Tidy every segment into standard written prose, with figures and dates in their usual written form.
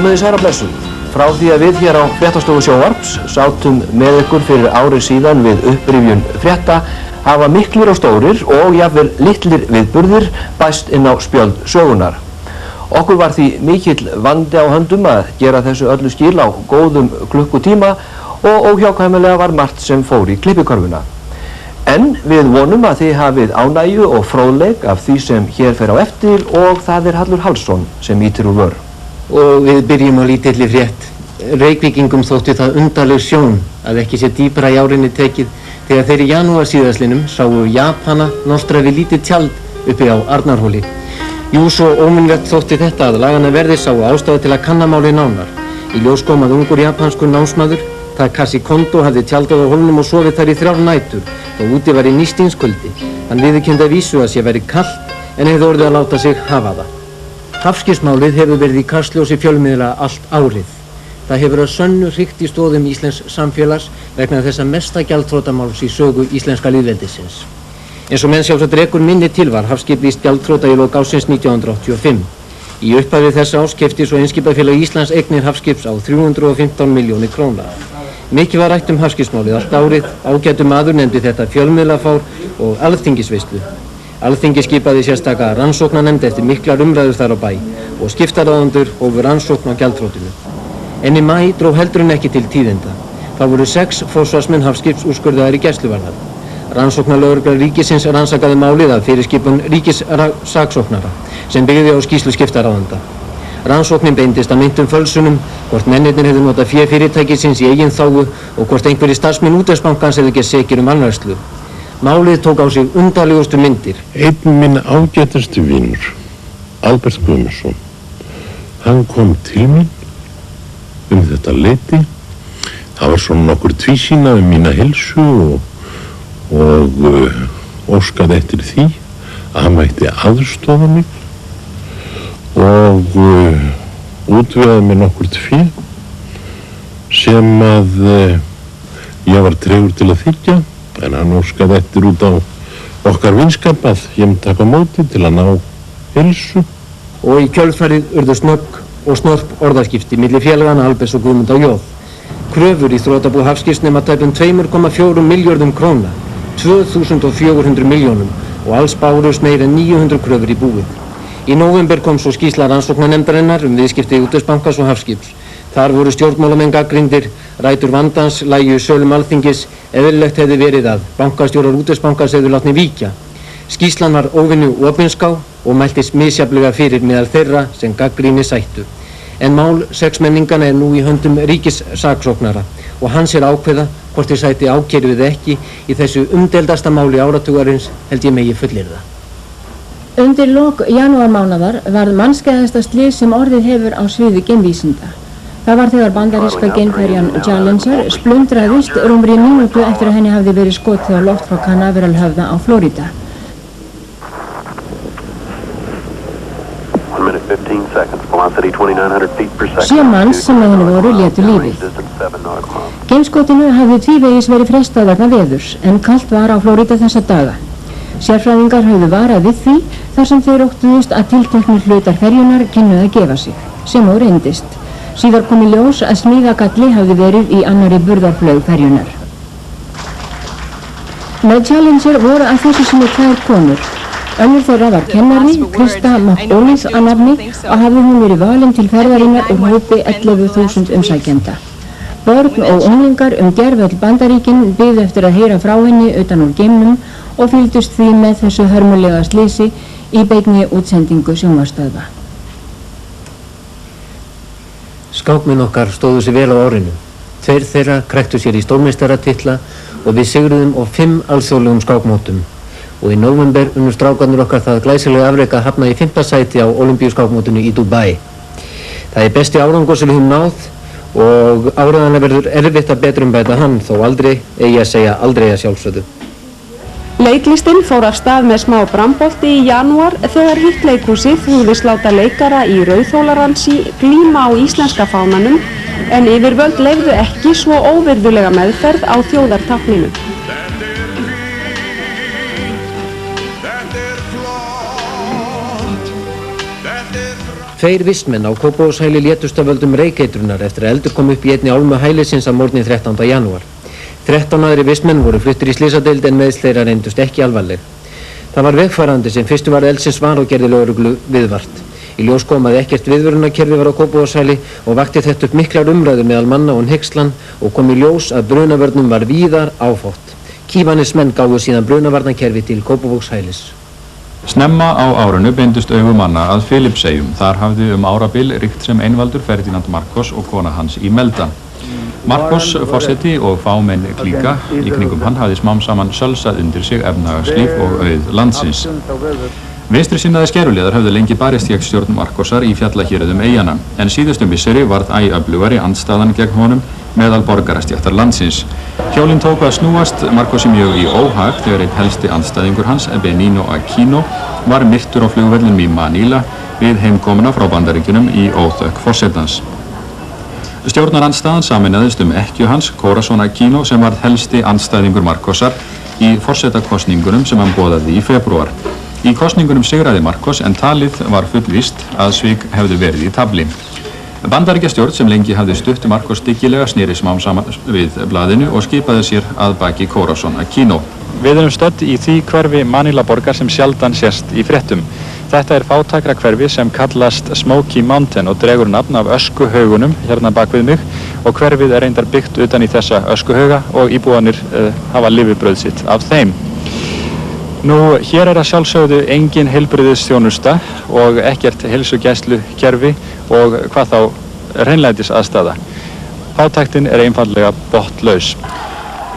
Komiði sæl og blessuð. Frá því að við hér á Fréttastofu Sjónvarps sátum með ykkur fyrir ári síðan við upprifjun frétta hafa miklir og stórir og jafnvel litlir viðburðir bæst inn á spjöld sögunar. Okkur var því mikill vandi á höndum að gera þessu öllu skil á góðum klukkutíma og óhjákvæmilega var margt sem fór í klippikörfuna. En við vonum að þið hafið ánægju og fróðleik af því sem hér fer á eftir og það Hallur Hallsson sem ýtir úr vör. Og við byrjum á lítilli frétt. Reykvíkingum þótti það undarleg sjón að ekki sé dýpra í árinni tekið þegar þeir í janúar síðaslinum sáu Japana nostra við lítið tjald uppi á Arnarhóli. Jú, svo ómennilegt þótti þetta að laganna verði sáu ástæðu til að kanna málið nánar. Í ljós kom að ungur japanskur námsmaður, Takashi Kondo, hafði tjaldað á hólnum og sofið þar í 3 nætur og úti var í nístinskuldi. Hann viðurkenndi að vísu að sé verið kalt en hefði orðið að láta sig hafa það. Hafskipsmálið hefur verið í kastljósi fjölmiðla allt árið. Það hefur að sönnu hrykt í stoðum íslensks samfélags vegna þessa mesta gjaldþrotamáls í sögu íslenska lýðveldisins. Eins og menn sjálfsagt rekur minni til var hafskip víst gjaldþrota í lok ársins 1985. Í upphafi þessa árs keypti svo Eimskipafélag Íslands eignir hafskips á 315 milljónir króna. Mikið var rætt hafskipsmálið allt árið, ágætur maður nefndi þetta fjölmiðlafár og alþingisveislu. Alþingi skipaði sérstaka rannsóknarnefnd eftir miklar umræður þar á bæ og skiptaráðendur hófu rannsókn á gjaldþrotinu. En í maí dró heldur en ekki til tíðinda. Það voru 6 forsvarsmenn hafskips úrskurðaðir í gæsluvarðhald. Rannsóknarlögregla ríkisins rannsakaði málið af fyrirskipun ríkissaksóknara sem byggði á skýrslu skiptaráðenda. Rannsóknin beindist að meintum fölsunum, hvort mennirnir hefðu notað fé fyrirtækisins í eigin þágu og hvort einhverjir starfsmenn Útvegsbankans hefðu gerst sekir vanrækslu. Málið tók á sig undarlegustu myndir. Einn minn ágætasti vinur, Albert Guðmundsson, hann kom til mín þetta leyti. Það var svona nokkur tvísýna mína heilsu og óskaði eftir því að hann mætti aðstoða mig og útvegaði mér nokkurt fé sem að ég var tregur til að þiggja, en hann óskaði eftir út á okkar vinskap að ég myndi taka á móti til að ná heilsu. Og í kjölfarið urðu snögg og snörp orðaskipti milli félagana Albers og Guðmundar Jóð. Kröfur í þrotabú hafskips nema tæpum 2,4 milljörðum króna, 2400 milljónum og alls bárust meira en 900 kröfur í búið. Í nóvember kom svo skýrsla rannsóknarnefndarinnar útvegsbankas og hafskips. Þar voru stjórnmálamenn gagnrýndir, rætur vandans lægju sölum Alþingis, eðlilegt hefði verið að bankastjórar útvegsbankans hefðu látni víkja. Skýrslan var óvenju opinská og mæltist misjafnlega fyrir meðal þeirra sem gagnrýni sættu. En mál 6 menningana nú í höndum ríkissaksóknara og hans ákveða hvort þeir sæti ákæru eða ekki í þessu umdeildasta máli áratugarins, held ég megi fullyrða. Undir lok janúarmánaðar varð mannskæðasta slys sem orðið hefur á sviði geimvísinda. Það var þegar bandaríska geimferjan Challenger splundraðist rúmri mínútu eftir að henni hafði verið skotið á loft frá Canaveralhöfða á Flórída. Sjö manns sem með henni voru létu lífið. Geimskotinu hafði tvívegis verið frestað vegna veðurs en kalt var á Flórída þessa daga. Sérfræðingar höfðu varað við því þar sem þeir óttuðust að tilteknir hlutar ferjunar kynnu að gefa sig, sem og reyndist. Síðar kom í ljós að smíðagalli hafði verið í annarri burðarflaug ferjunar. Með Challenger voru að þessu sinni 2 konur. Önnur þeirra var kennari, Krista McAuliffe að nafni og hafði hún verið valin til ferðarinnar úr hópi 11.000 umsækjenda. Börn og unglingar gervöll Bandaríkin biðu eftir að heyra frá henni utan úr geimnum og fylgdust því með þessu hörmulega slysi í beinni útsendingu sjónvarpsstöðva. Skákmenn okkar stóðu sig vel á árinu. 2 þeirra kræktu sér í stórmeistaratitla og við sigruðum á 5 alþjóðlegum skákmótum. Og í nóvember unnur strákarnir okkar það glæsilega afrek að hafna í 5. sæti á Ólympíuskákmótinu í Dubai. Það er besti árangur sem við höfum náð og áreiðanlega verður erfitt að betrumbæta hann þó aldrei, eigi að segja aldrei að sjálfsögðu. Leiklistinn fór af stað með smá brambolti í janúar þegar Hitt leikhúsið hugðist láta leikara í rauðhólaransi glíma á íslenska fánanum en yfirvöld leyfðu ekki svo óvirðulega meðferð á þjóðartákninu. 2 vistmenn á Kópavogshæli létust af völdum reykeitrunar eftir að eldur kom upp í einni álmu hælisins að morgni 13. janúar. 13 aðrir vistmenn voru fluttir í slyssadeild en meiðsl þeirra reyndust ekki alvarleg. Það var vegfarandi sem fyrstu var eldsins var og gerði lögreglu viðvart. Í ljós kom að ekkert viðvörunarkerfi var á Kópavogshæli og vakti þetta upp miklar umræður meðal manna og hneykslan og kom í ljós að brunavörnum var víðar áfátt. Kívanismenn gáfu síðan brunavarnarkerfi til Kópavogshælis. Snemma á árinu beindust augu manna að Filippseyjum. Þar hafði árabil ríkt sem einvaldur Ferdinand Marcos og kona hans Imelda. Marcos forseti og fámenn klíka í kringum hann hafði smám saman sölsað undir sig efnahagslíf og auð landsins. Vinstri sinnaði skeruliðar höfðu lengi barist gegn stjórn Marcosar í fjallahérðum eyjana, en síðustu misseri varð æ öflugari andstaðan gegn honum meðal borgarastjættar landsins. Hjólinn tóku að snúast Marcosi mjög í óhag þegar einn helsti andstæðingur hans, Benigno Aquino, var myrtur á flugvellinum í Manila við heimkomuna frá Bandaríkjunum í óþökk forsetans. Stjórnarandstaðan sameinaðist ekkju hans, Corazon Aquino, sem varð helsti andstæðingur Marcosar í forsetakosningunum sem hann boðaði í febrúar. Í kosningunum sigraði Marcos en talið var fullvíst að svik hefðu verið í tafli. Bandaríkjastjórn sem lengi hafði stutt Marcos dyggilega sneri smám saman við blaðinu og skipaði sér að baki Corazon Aquino. Við erum stödd í því hverfi Manila borgar sem sjaldan sést í fréttum. Þetta er fátækra hverfi sem kallast Smoky Mountain og dregur nafn af öskuhaugunum hérna bak við mig og hverfið er reyndar byggt utan í þessa öskuhauga og íbúanir hafa lifibrauð sitt af þeim. Nú, hér er að sjálfsögðu engin heilbrigðisþjónusta og ekkert heilsugæslukerfi og hvað þá hreinlætisaðstaða. Fátæktin er einfaldlega botnlaus.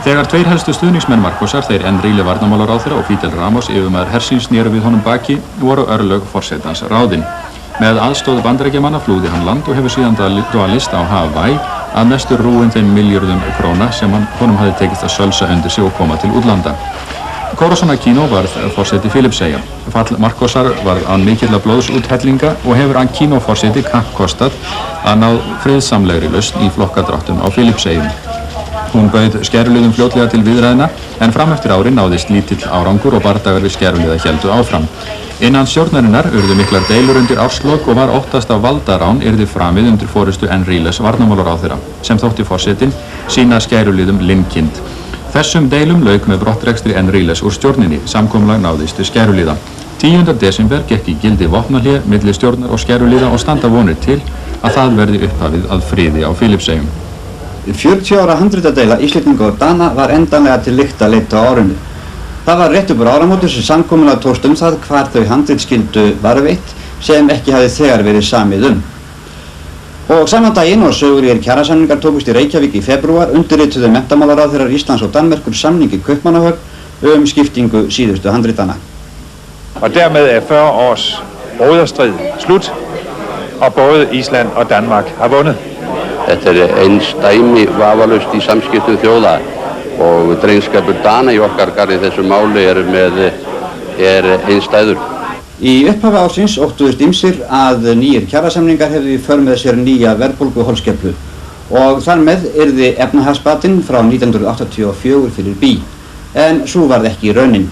Þegar 2 helstu stuðningsmenn Marcosar, þeir Enrique varnarmálaráðherra og Fidel Ramos, yfirmaður hersins, snéru við honum baki, voru örlög forsetans ráðin. Með aðstoð Bandaríkjamanna flúði hann land og hefur síðan dvalist á Hawaii að mestu rúin þeim milljörðum króna sem honum hafði tekist að sölsa undir sig og koma til útlanda. Corazon Aquino varð forseti Filippseyja. Fall Marcosar varð án mikilla blóðsúthellinga og hefur Aquino forseti kappkostað að ná friðsamlegri lausn í flokkadráttum á Filippseyjum. Hún bauð skeruliðum fljótlega til viðræðina en fram eftir ári náðist lítill árangur og bardagar við skeruliða héldu áfram. Innan stjórnarinnar urðu miklar deilur undir árslok og var óttast að valdarán yrði framið undir forystu Enriques varnarmálaráðherra sem þótti forsetinn sína skeruliðum linkind. Þessum deilum lauk með brottrekstri Enriques úr stjórninni, samkomulag náðist við skeruliða. 10. desember gekk í gildi vopnahlé milli stjórnar og skeruliða og standa vonir til að það verði upphafið að friði á Filippseyjum. 40 ára handritadeila Íslendinga og Dana var endanlega til lykta leidd á árinu. Það var rétt upp úr áramóti sem samkomulag tókst það hvar þau handrit skyldu varðveitt sem ekki hafði þegar verið samið Og saman daginn og sögulegir kjarasamningar tókust í Reykjavík í febrúar undirrituðu menntamálaráðherrar Íslands og Danmerkur samning í Kaupmannahöfn skiptingu síðustu handritana. Og dermed er 40 års broderstrid slut, og både Ísland og Danmark har vunnet. Þetta einsdæmi vafalaust í samskiptum þjóða og drengskapur Dana í okkar garði þessu máli er einstæður. Í upphafi ársins óttuðust ýmsir að nýjir kjarasamningar hefðu í för með sér nýja verðbólguholskeflu og þar með yrði efnahagsbatinn frá 1984 fyrir bí, en svo varð ekki raunin.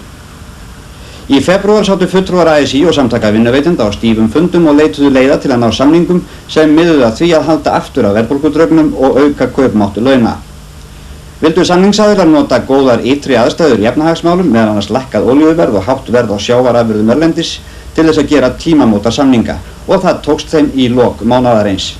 Í febrúar sátu fulltrúar ASÍ og samtaka vinnuveitenda á stífum fundum og leituðu leiða til að ná samningum sem miðuðu að því að halda aftur af verðbólgudraugnum og auka kaupmáttu launa. Vildu samningsaðilar nota góðar ytri aðstæður í efnahagsmálum, meðal annars lækkað olíuverð og hátt verð á sjávarafurðum erlendis til þess að gera tímamóta samninga og það tókst þeim í lok mánaðarins.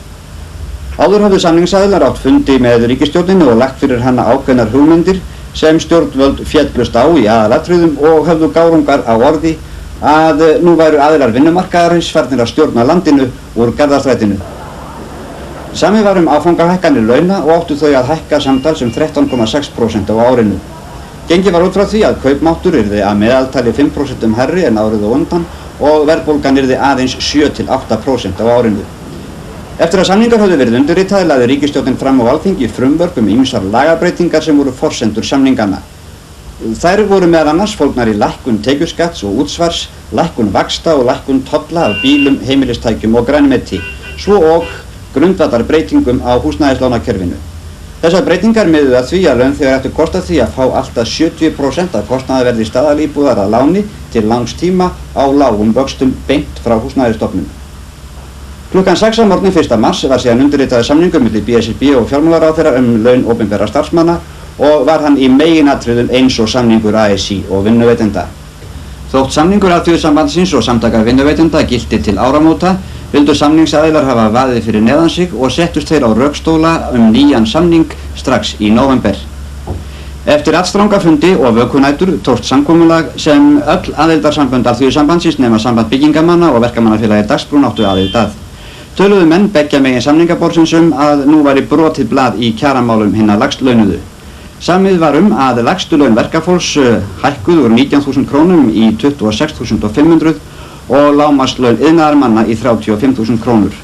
Áður hafðu samningsaðilar átt fundi með ríkisstjórninni og lagt fyrir hana ákveðnar hugmyndir sem stjórnvöld féllust á í aðalatriðum og höfðu gárungar á orði að nú væru aðilar vinnumarkaðarins farnir að stjórna landinu úr Garðastrætinu. Samið var áfangahækkanir launa og áttu þau að hækka samtals 13,6% á árinu. Gengið var út frá því að kaupmáttur yrði að meðaltali 5% hærri en árið á undan og verðbólgan yrði aðeins 7–8% á árinu. Eftir að samningar höfðu verið undirritaðir lagði ríkisstjórnin fram á Alþingi frumvörp ýmsar lagabreytingar sem voru forsendur samninganna. Þær voru meðal annars fólgnar í lækkun tekjuskatts og útsvars, lækkun vaxta og lækkun tolla af bílum, heimilistækjum og grænmeti, svo og grundvallarbreytingum á húsnæðislánakerfinu. Þessar breytingar miðuðu að því að launþegar ættu kost af því að fá allt að 70% af kostnaðarverði staðalíbúðar að láni til langs tíma á lágum vöxtum beint frá Húsnæðisstofnun. Klukkan 6 á morgni 1. mars var síðan undirritaður samningur milli BSRB og fjármálaráðherra laun opinberra starfsmanna og var hann í meginatriðum eins og samningur ASÍ og vinnuveitenda. Þótt samningur Alþýðusambandsins og samtaka vinnuveitenda gilti til áramóta, vildu samningsaðilar hafa vaðið fyrir neðan sig og settust þeir á rökstóla nýjan samning strax í nóvember. Eftir allstranga fundi og vökunætur tókst samkomulag sem öll aðildarsambönd Alþýðusambandsins nema samband byggingamanna og verkamannafélagi Dagsbrún áttu aðild að. Töluðu menn beggja megin samningaborðsins að nú væri brotið blað í kjaramálum hinna lægstlaunuðu. Samið var að lægstu laun verkafólks hækkuð úr 19.000 krónum í 26.500 og lágmarkslaun iðnaðarmanna í 35.000 krónur.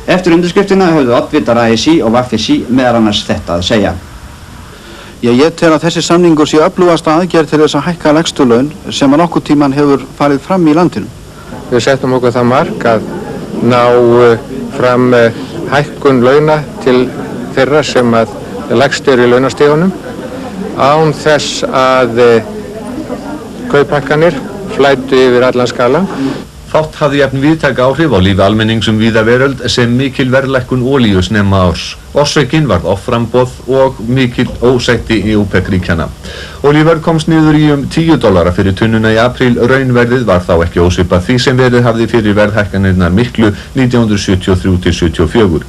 Eftir undirskriftina höfðu oddvitar ASÍ og VFSÍ meðal annars þetta að segja. Ég tel að þessi samningur sé öflugasta aðgerð til þess að hækka lægstu laun sem að nokkurn tímann hefur farið fram í landinu. Við settum okkur það mark að ná fram hækkun launa til þeirra sem að lægst eru í launastígunum án þess að kauphækkanir flæddu yfir allan skalan. Fátt hafði jafn víðtæk áhrif á lífi almennings víða veröld sem mikil verðlækkun olíu snemma árs. Orsökin varð offramboð og mikil ósætti í OPEC-ríkjana. Olíuverð komst niður í $10 fyrir tunnuna í apríl, raunverðið var þá ekki ósvipað því sem verið hafði fyrir verðhækkanirnar miklu 1973-74.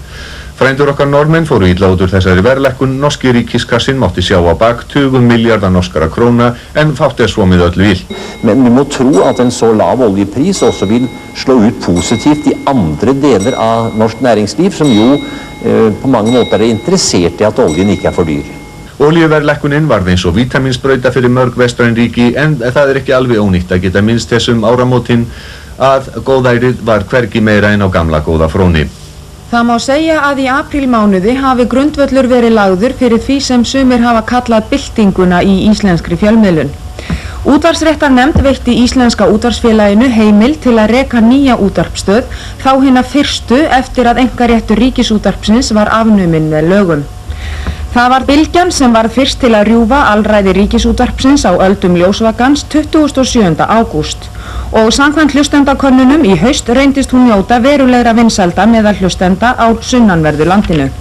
Frændur okkar normenn fóru illa út úr þessari verðlækkun, norski ríkiskassin mátti sjá á bak 20 milliarder norskara króna en fátt svo med öllu vill. Men vi må tro at en så lav oljepris også vil slå ut positivt i andre deler av norsk næringsliv som jo på mange måter er interessert i at oljen ikke for dyr. Olíuverðlækkunin varð eins og vítaminsbrauta fyrir mörg vestræn ríki en það ekki alveg ónýtt að geta minnst þessum áramótin að góðærið var hvergi meira en á gamla góða fróni. Það má segja að í aprílmánuði hafi grundvöllur verið lagður fyrir því sem sumir hafa kallað byltinguna í íslenskri fjölmiðlun. Útvarpsréttarnefnd veitti Íslenska útvarpsfélaginu heimil til að reka nýja útvarpsstöð, þá hina fyrstu eftir að einkaréttur Ríkisútvarpsins var afnuminn með lögum. Það var Bylgjan sem varð fyrst til að rjúfa alræði Ríkisútvarpsins á öldum ljósvakans 27. ágúst og samkvæmt hlustendakönnunum í haust reyndist hún njóta verulegra vinsælda meðal hlustenda á sunnanverðu landinu.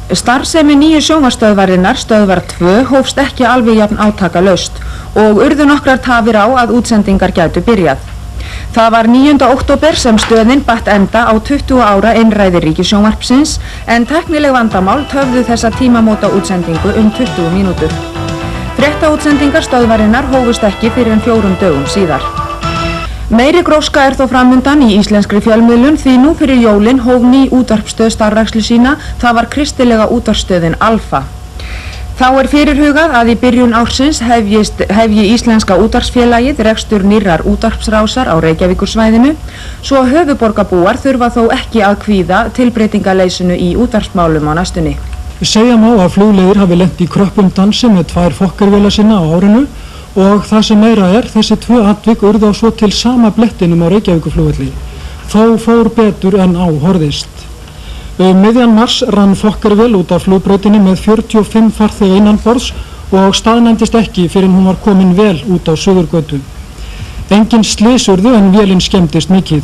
Starfsemi nýju sjónvarpsstöðvarinnar, stöðvar 2, hófst ekki alveg jafn átakalaust og urðu nokkrar tafir á að útsendingar gætu byrjað. Það var 9. október sem stöðin batt enda á 20 ára einræði Ríkissjónvarpsins en tæknileg vandamál töfðu þessa tímamóta útsendingu 20 mínútur. Fréttaútsendingar stöðvarinnar hófust ekki fyrir en 4 dögum síðar. Meiri gróska þó framundan í íslenskri fjölmiðlun því nú fyrir jólin hóf ný útvarpsstöð starfrækslu sína, það var kristilega útvarpsstöðin Alfa. Þá fyrirhugað að í byrjun ársins hefji Íslenska útvarpsfélagið rekstur nýrrar útvarpsrásar á Reykjavíkursvæðinu, svo höfuðborgarbúar þurfa þó ekki að kvíða tilbreytingaleysinu í útvarpsmálum á næstunni. Segja má að flugleiðir hafi lent í kröppum dansi með 2 Fokkervélar sinna á árinu og það sem meira þessi 2 atvik urðu á svo til sama blettinum á Reykjavíkurflugvelli. Þó fór betur en á horfðist. Miðjan mars rann Fokkervél út af flugbrautinni með 45 farþega innanborðs og staðnæmdist ekki fyrir hún var komin vel út á Suðurgötu. Engin slys urðu en vélin skemmdist mikið.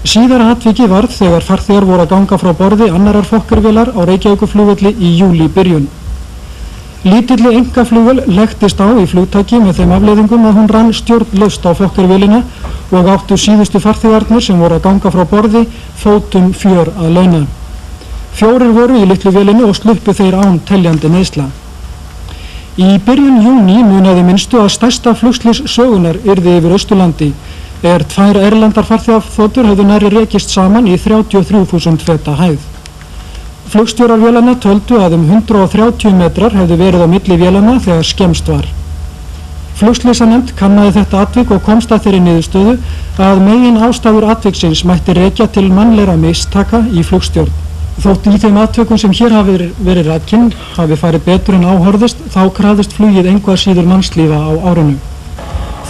Síðara atviki varð þegar farþegar voru að ganga frá borði annarar Fokkervélar á Reykjavíkurflugvelli í júlí-byrjun. Lítilli einkaflugvél legtist á í flugtaki með þeim afleiðingum að hún rann stjórnlaust á Fokkervélina og áttu síðustu farþegarnir sem voru að ganga frá borði fótum fjör að launa. 4 voru í litlu vélinni og sluppu þeir án teljandi meiðsla. Í byrjun júní munaði minnstu að stærsta flugslys sögunar yrði yfir Austurlandi 2 erlendar farþegaþotur höfðu nærri rekist saman í 33.000 feta hæð. Flugstjórar vélanna töldu að 130 metrar hefðu verið á milli vélanna þegar skemmst var. Flugslysanefnd kannaði þetta atvik og komst að þeirri niðurstöðu að megin ástæður atviksins mætti rekja til mannlegra mistaka í flugstjórn. Þótt í þeim atvikum sem hér hafi verið rakin hafi farið betur en áhorðist, þá krafðist flugið engu að síður mannslífa á árinu.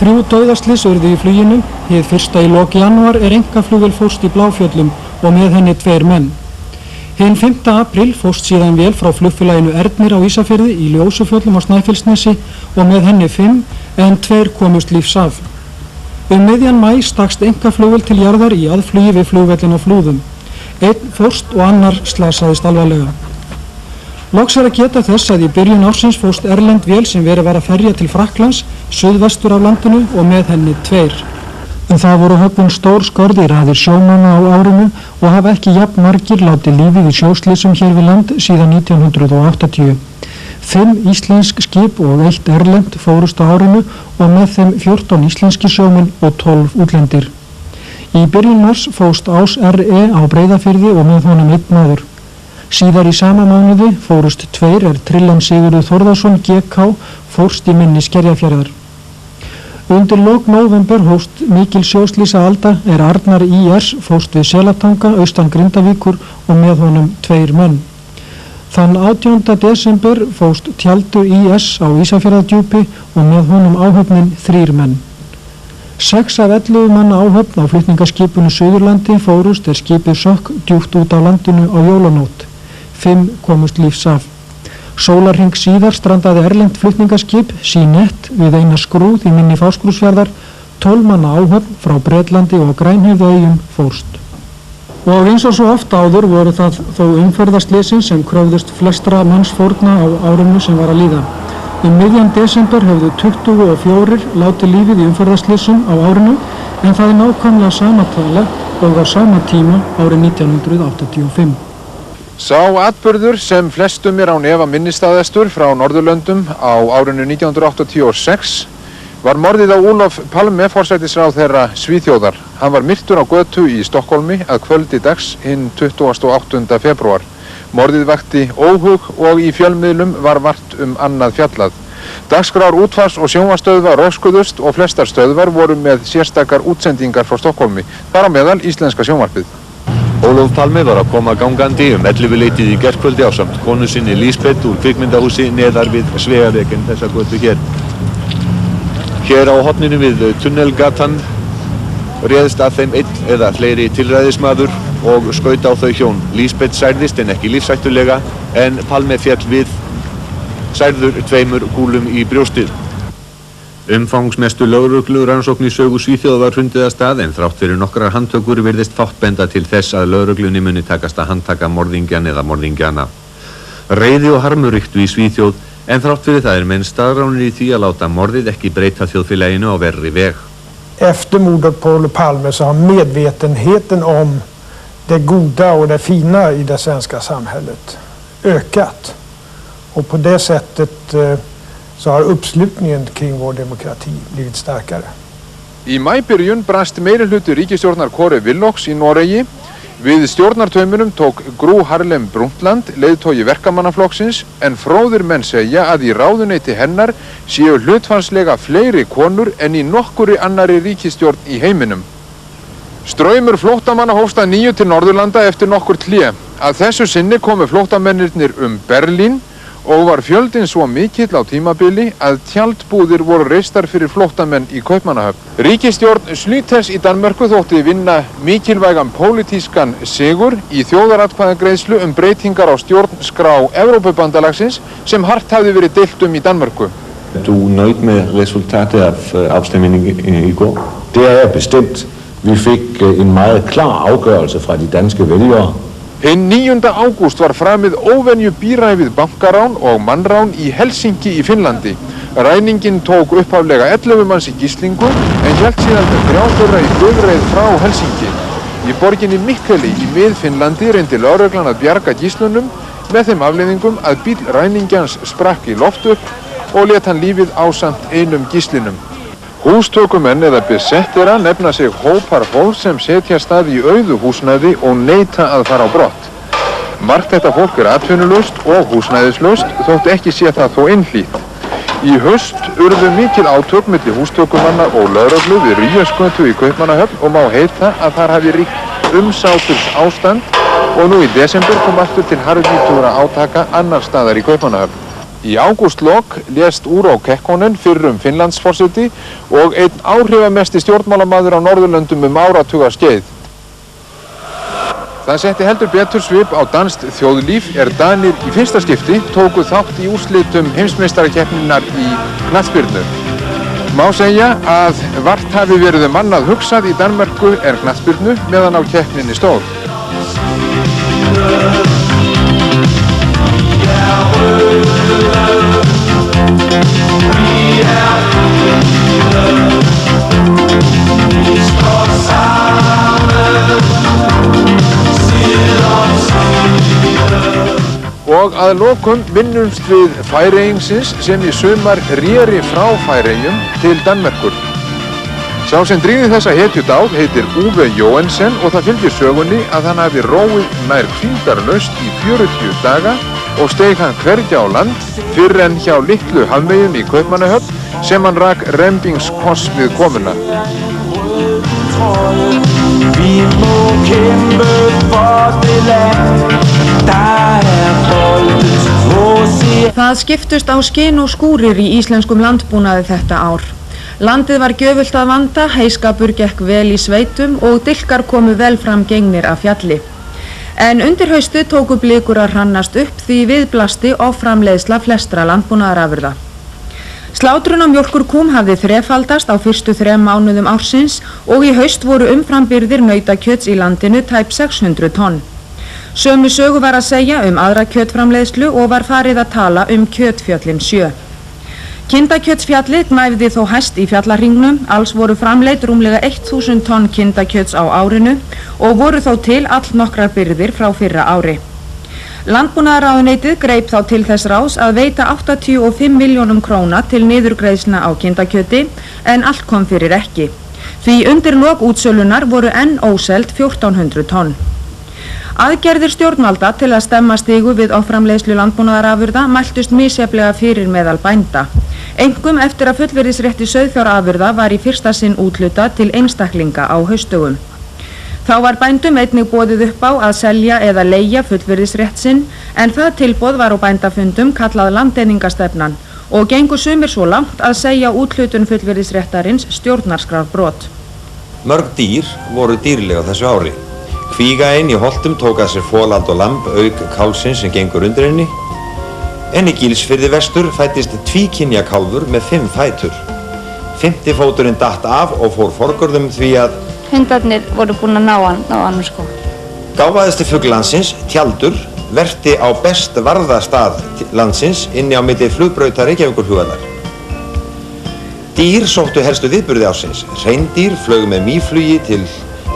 3 dauðaslys urðu í fluginu, hið fyrsta í lok janúar einkaflugvél fórst í Bláfjöllum og með henni 2 menn. Hinn 5. apríl fórst síðan vél frá flugfélaginu Ernir á Ísafirði í Ljósufjöllum á Snæfellsnesi og með henni 5 en 2 komust lífs af. Miðjan maí stakst einkaflugvél til jarðar í aðflugi við flugvellin á Flúðum. Einn fórst og annar slasaðist alvarlega. Loks að geta þess að í byrjun ársins fórst erlend vél sem verið var að ferja til Frakklands, suðvestur af landinu og með henni 2. En það voru höfðun stór skörðiraðir sjómanna á árinu og hafa ekki jafn margir látið lífið í sjóslysum hér við land síðan 1980. 5 íslensk skip og 1 erlend fórust á árinu og með þeim 14 íslenski sjómenn og 12 útlendir. Í byrjun mars fórst Ás R.E. á Breiðafirði og með honum 1 maður. Síðar í sama mánuði fórust 2 Trillan Sigurður Þórðarsson GK fórst í mynni Skerjafjarðar. Undir lok nóvember hófst mikil sjóslysaalda Arnar I.S. fórst við Selatanga austan Grindavíkur og með honum 2 menn. Þann 18. desember fórst Tjaldur I.S. á Ísafjarðardjúpi og með honum áhöfnin 3 menn. 6 af 11 manna áhöfn á flutningaskipinu Suðurlandi fórust skipið sökk djúpt út af landinu á jólanótt. 5 komust lífs af. Sólarhring síðar strandaði erlent flutningaskip Sínett við eina skrúð í mynni Fáskrúðsfjarðar. 12 manna áhöfn frá Bretlandi og Grænhöfðaeyjum fórst. Og eins og svo oft áður voru það þó umferðarslysin sem kröfðust flestra mannsfórna á árinu sem var að líða. Miðjan desember höfðu 24 látið lífið í umferðarslysum á árinu en það nákvæmlega sama tala og á sama tíma árið 1985. Sá atburður sem flestum án efa minnisstaðastur frá Norðurlöndum á árinu 1986 var morðið á Olof Palme forsætisráðherra Svíþjóðar. Hann var myrtur á götu í Stokkólmi að kvöldi dags hinn 28. febrúar. Morðið vakti óhug og í fjölmiðlum var vart annað fjallað. Dagskrár útvarps- og sjónvarpsstöðvar röskuðust og flestar stöðvar voru með sérstakar útsendingar frá Stokkólmi, þar á meðal íslenska sjónvarpið. Olof Palme var að koma gangandi 11-leytið í gærkvöldi ásamt konu sinni Lísbeth úr kvikmyndahúsi neðar við Sveavegen þessa götu hér. Hér á horninu við Tunnelgatan réðst að þeim 1 eða fleiri tilræðismaður og skaut á þau hjón. Lísbeth særðist en ekki lífshættulega en Palme féll við særður 2 kúlum í brjóstið. Umfangsmestu lögreglurannsókn í sögu Svíþjóðar var hrundið af stað en þrátt fyrir nokkrar handtökur virðist fátt benda til þess að lögreglunni muni takast að handtaka morðingjan eða morðingjana. Reiði og harmur ríktu í Svíþjóð en þrátt fyrir það menn staðránir í því að láta morðið ekki breyta þjóðfélaginu á verri veg. Efter mordet på Olof Palme så har medvetenheten om det goda och det fina i det svenska samhället ökat. Och på det sättet så har uppslutningen kring vår demokrati blivit starkare. Í maíbyrjun brast meirihluti ríkisstjórnar Kåre Willochs í Noregi. Við stjórnartaumunum tók Gro Harlem Brundtland, leiðtogi verkamannaflokksins, en fróðir menn segja að í ráðuneyti hennar séu hlutfallslega fleiri konur en í nokkurri annarri ríkisstjórn í heiminum. Straumur flóttamanna hófst að nýju til Norðurlanda eftir nokkur hlé. Að þessu sinni komu flóttamennirnir Berlín og var fjöldinn svo mikill á tímabili að tjaldbúðir voru reistar fyrir flóttamenn í Kaupmannahöfn. Ríkisstjórn Schlüters í Danmörku þótti vinna mikilvægan pólitískan sigur í þjóðaratkvæðagreiðslu breytingar á stjórnskrá Evrópubandalagsins sem hart hafði verið deilt í Danmörku. Du nöjd med resultatet af afstemningen i går? Det er jeg bestemt. Vi fik en meget klar afgørelse fra de danske vælgere. Hinn 9. ágúst var framið óvenju bíræfið bankarán og mannrán í Helsinki í Finnlandi. Ræningin tók upphaflega 11 manns í gíslingu en hélt síðan með 3 þeirra í bifreið frá Helsinki. Í borginni Mikkeli í mið-Finnlandi reyndi lögreglan að bjarga gíslunum með þeim afleiðingum að bíll ræningjans sprakk í loft upp og lét hann lífið ásamt einum gíslinum. Hústökumenn eða besettera nefna sig hópar fólk sem setjast að í auðu húsnæði og neita að fara á brott. Margt þetta fólk atvinnulaust og húsnæðislaust þótt ekki sé það þó einhlítt. Í haust urðu mikil átök milli hústökumanna og lögreglu við Ríasgötu í Kaupmannahöfn og má heita að þar hafi ríkt umsáturs ástand og nú í desember kom aftur til harðvítugra átaka annar staðar í Kaupmannahöfn. Í ágústlok lést Urho Kekkonen fyrrum Finnlandsforseti og einn áhrifamesti stjórnmálamaður á Norðurlöndum áratuga skeið. Það setti heldur betur svip á danskt þjóðlíf Danir í fyrsta skipti tóku þátt í úrslitum heimsmeistarakeppninnar í knattspyrnu. Má segja að vart hafi verið annað hugsað í Danmörku knattspyrnu meðan á keppninni stóð. Og að lokum minnumst við Færeyingsins sem í sumar réri frá Færeyjum til Danmerkur. Sá sem dríði þessa hetjudáð heitir Uwe Joensen og það fylgir sögunni að hann hafi róið nær hvíldarlaust í 40 daga og steig hann hvergi á land fyrr en hjá litlu hafmeyjum í Kaupmannahöfn sem hann rak rembingskoss við komuna. Vi må kæmpe for det land, der folkets frosig. Það skiptust á skin og skúrir í íslenskum landbúnaði þetta ár. Landið var gjöfult að vanda, heyskapur gekk vel í sveitum og dilkar komu vel fram gengnir af fjalli. En undir haustu tóku blikur að hrannast upp því viðblasti offramleiðsla flestra landbúnaðarafurða. Slátrun á mjólkurkúm hafði þrefaldast á fyrstu 3 mánuðum ársins og í haust voru umframbirgðir nautakjöts í landinu tæp 600 tonn. Sömu sögu var að segja aðra kjötframleiðslu og var farið að tala kjötfjöllin 7. Kindakjötsfjallið gnæfði þó hæst í fjallahringnum, alls voru framleidd rúmlega 1000 tonn kindakjöts á árinu og voru þó til allnokkrar birgðir frá fyrra ári. Landbúnaðarráðuneytið greip þá til þess ráðs að veita 85 milljónum króna til niðurgreiðslna á kindakjöti en allt kom fyrir ekki. Því undir lok útsölunar voru enn óseld 1400 tonn. Aðgerðir stjórnvalda til að stemma stigu við offramleiðslu landbúnaðarafurða mæltust misjafnlega fyrir meðal bænda. Einkum eftir að fullveldisrétti sauðfjárafurða var í fyrsta sinn úthlutað til einstaklinga á haustdögum. Þá var bændum einnig boðið upp á að selja eða leigja fullveldisrétt sinn en það tilboð var á bændafundum kallað landeiningastefnan og gengur sumir svo langt að segja úthlutun fullveldisréttarins stjórnarskrárbrot. Mörg dýr voru dýrleg á þessu ári. Kvígaein í Holtum tók að sér folald og lamb auk kálsins sem gengur undir henni. En í Gilsfirði vestur fæddist tvíkynja kálfur með 5 fætur. 5. fóturinn datt af og fór forgörðum því að hundarnir voru búin að ná hann sko. Gáfaðasti fugl landsins, Tjaldur, verti á best varða stað landsins inni á milli flugbrautar Reykjavíkurflugvallar. Dýr sóttu helstu viðburði ársins. Hreindýr flög með mýflugi til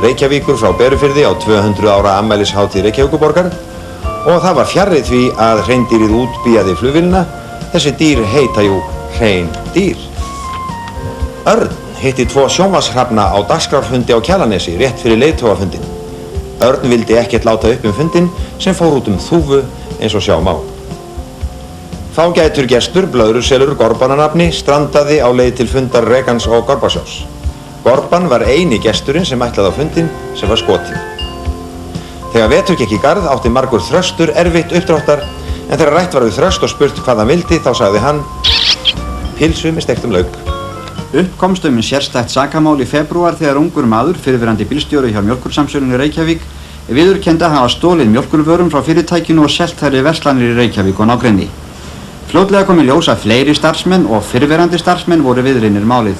Reykjavíkur frá Berufirði á 200 ára afmælishátíð Reykjavíkurborgar og það var fjarri því að hreindýrið útbíaði flugvélina. Þessi dýr heita jú hreindýr. Örn hitti 2 sjónvarpshrafna á dagskrárfundi á Kjalarnesi rétt fyrir leiðtogafundinn. Örn vildi ekkert láta upp fundinn sem fór út þúfu eins og sjá má. Fágætur gestur, blöðruselur Gorban að nafni, strandaði á leið til fundar Reagans og Gorbachevs. Gorban var eini gesturinn sem ætlaði á fundinn sem var skotinn. Þegar vetur gekk í garð átti margur Þröstur erfitt uppdráttar en þegar rætt var við Þröst og spurt hvað hann vildi þá sagði hann pylsu með steiktum lauk. Uppkomst sérstætt sakamál í febrúar þegar ungur maður, fyrrverandi bílstjóri hjá Mjólkursamsölunni í Reykjavík, viðurkenndi að hafa stólið mjólkurvörum frá fyrirtækinu og selt þær í verslanir í Reykjavík og nágrenni. Fljótlega kom í ljós að fleiri starfsmenn og fyrrverandi starfsmenn voru viðriðnir málið.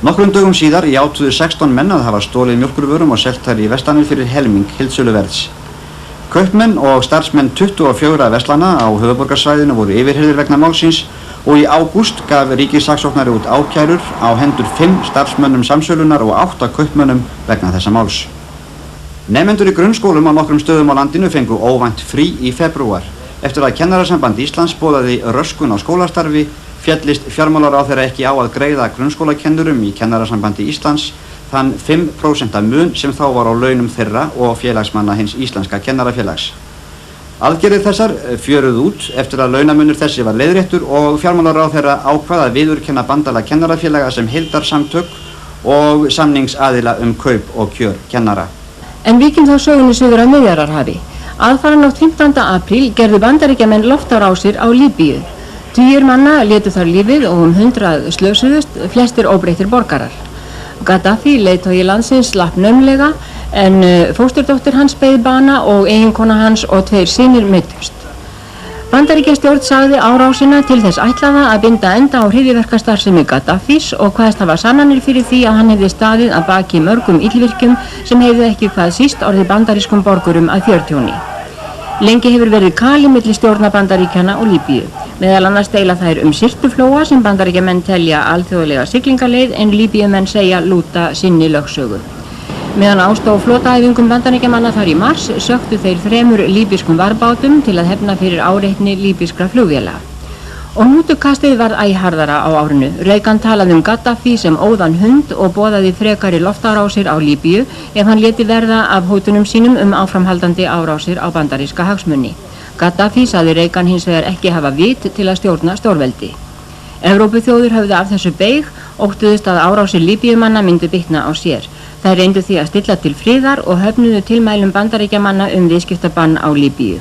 Nokkrum dögum síðar játuðu 16 menn að hafa stólið mjólkurvörum og selt þær í verslanir fyrir helming heildsöluverðs. Kaupmenn og starfsmenn 24 verslana á höfuðborgarsvæðinu voru yfirheyrðir vegna málsins og í ágúst gaf ríkissaksóknari út ákærur á hendur 5 starfsmönnum samsölunar og 8 kaupmönnum vegna þessa máls. Nemendur í grunnskólum á nokkrum stöðum á landinu fengu óvænt frí í febrúar. Eftir að Kennarasamband Íslands boðaði röskun á skólastarfi féllist fjármálaráðherra ekki á að greiða grunnskólakennurum í Kennarasambandi Íslands þann 5% mun sem þá var á launum þeirra og félagsmanna hins íslenska kennarafélags. Aðgerðir þessar fjöruðu út eftir að launamunur þessi var leiðréttur og fjármálaráðherra ákvað að viðurkenna bandalag kennarafélaga sem heildarsamtök og samningsaðila kaup og kjör kennara. En víkjum þá sögunni suður að Miðjarðarhafi. Aðfaranótt 15. apríl gerðu Bandaríkjamenn loftárásir á Líbíu. 10 manna létu þar lífið og 100 slösuðust, flestir óbreyttir borgarar. Gaddafi, leiðtogi landsins, slapp naumlega en fósturdóttir hans beið bana og eiginkona hans og 2 synir meiddust. Bandaríkjastjórn sagði árásina til þess ætlaða að binda enda á hryðjuverkastarfsemi Gaddafis og kvaðst hafa sannanir fyrir því að hann hefði staðið að baki mörgum illvirkjum sem hefðu ekki hvað síst orðið bandarískum borgurum að fjörtjóni. Lengi hefur verið kali milli stjórna Bandaríkjanna og Líbíu. Meðal annars deila þær Sirtuflóa sem Bandaríkjamenn telja alþjóðlega siglingaleið en Líbíumenn segja lúta sinni lögsögu. Meðan ástóð flotaæfingum Bandaríkjamanna þar í mars söktu þeir 3 líbískum varðbátum til að hefna fyrir áreitni líbískra flugvéla. Og hnútukastið varð æharðara á árinu. Reagan talaði Gaddafi sem óðan hund og boðaði frekari loftárásir á Líbíu ef hann léti verða af hótunum sínum áframhaldandi árásir á bandaríska hagsmuni. Gaddafi sagði Reagan hins vegar ekki hafa vit til að stjórna stórveldi. Evrópuþjóðir höfðu af þessu beygð, óttuðust að árásir Líbíumanna myndu bitna á sér. Þær reyndu því að stilla til friðar og höfnuðu tilmælum Bandaríkjamanna viðskiptabann á Líbíu.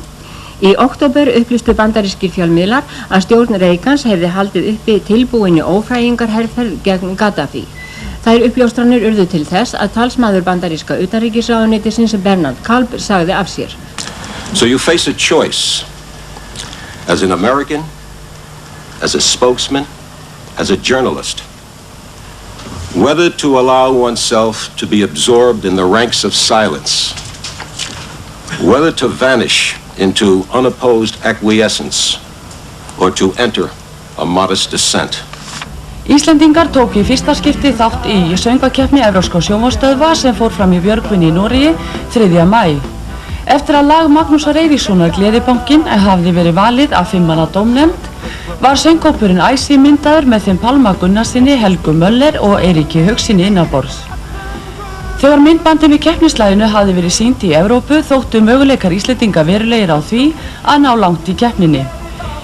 Í október upplýstu bandarískir fjölmiðlar að stjórn Reagans hefði haldið uppi tilbúinni ófrægingarherferð gegn Gaddafi. Þær uppljóstranir urðu til þess að talsmaður bandaríska utanríkisráðuneytisins Bernard Kalb sagði af sér. So you face a choice as an American, as a spokesman, as a journalist, whether to allow oneself to be absorbed in the ranks of silence, whether to vanish into unopposed acquiescence or to enter a modest descent. Íslendingar tóku í fyrsta skipti þátt í söngvakeppni Evrópskra sjónvarpsstöðva sem fór fram í Björgvini í Noregi 3. maí. Eftir að lag Magnúsar Eiríkssonar Gleðibankinn hafði verið valið af 5 manna dómnefnd var söngkópurinn Æsi myndaður með þeim Pálma Gunnarsinni, Helgu Möller og Eiríki Haugsinni innanborðs. Þegar myndbandinu í keppnislæginu hafði verið sýnt í Evrópu þóttu möguleikar Íslendinga verulegir á því að ná langt í keppninni.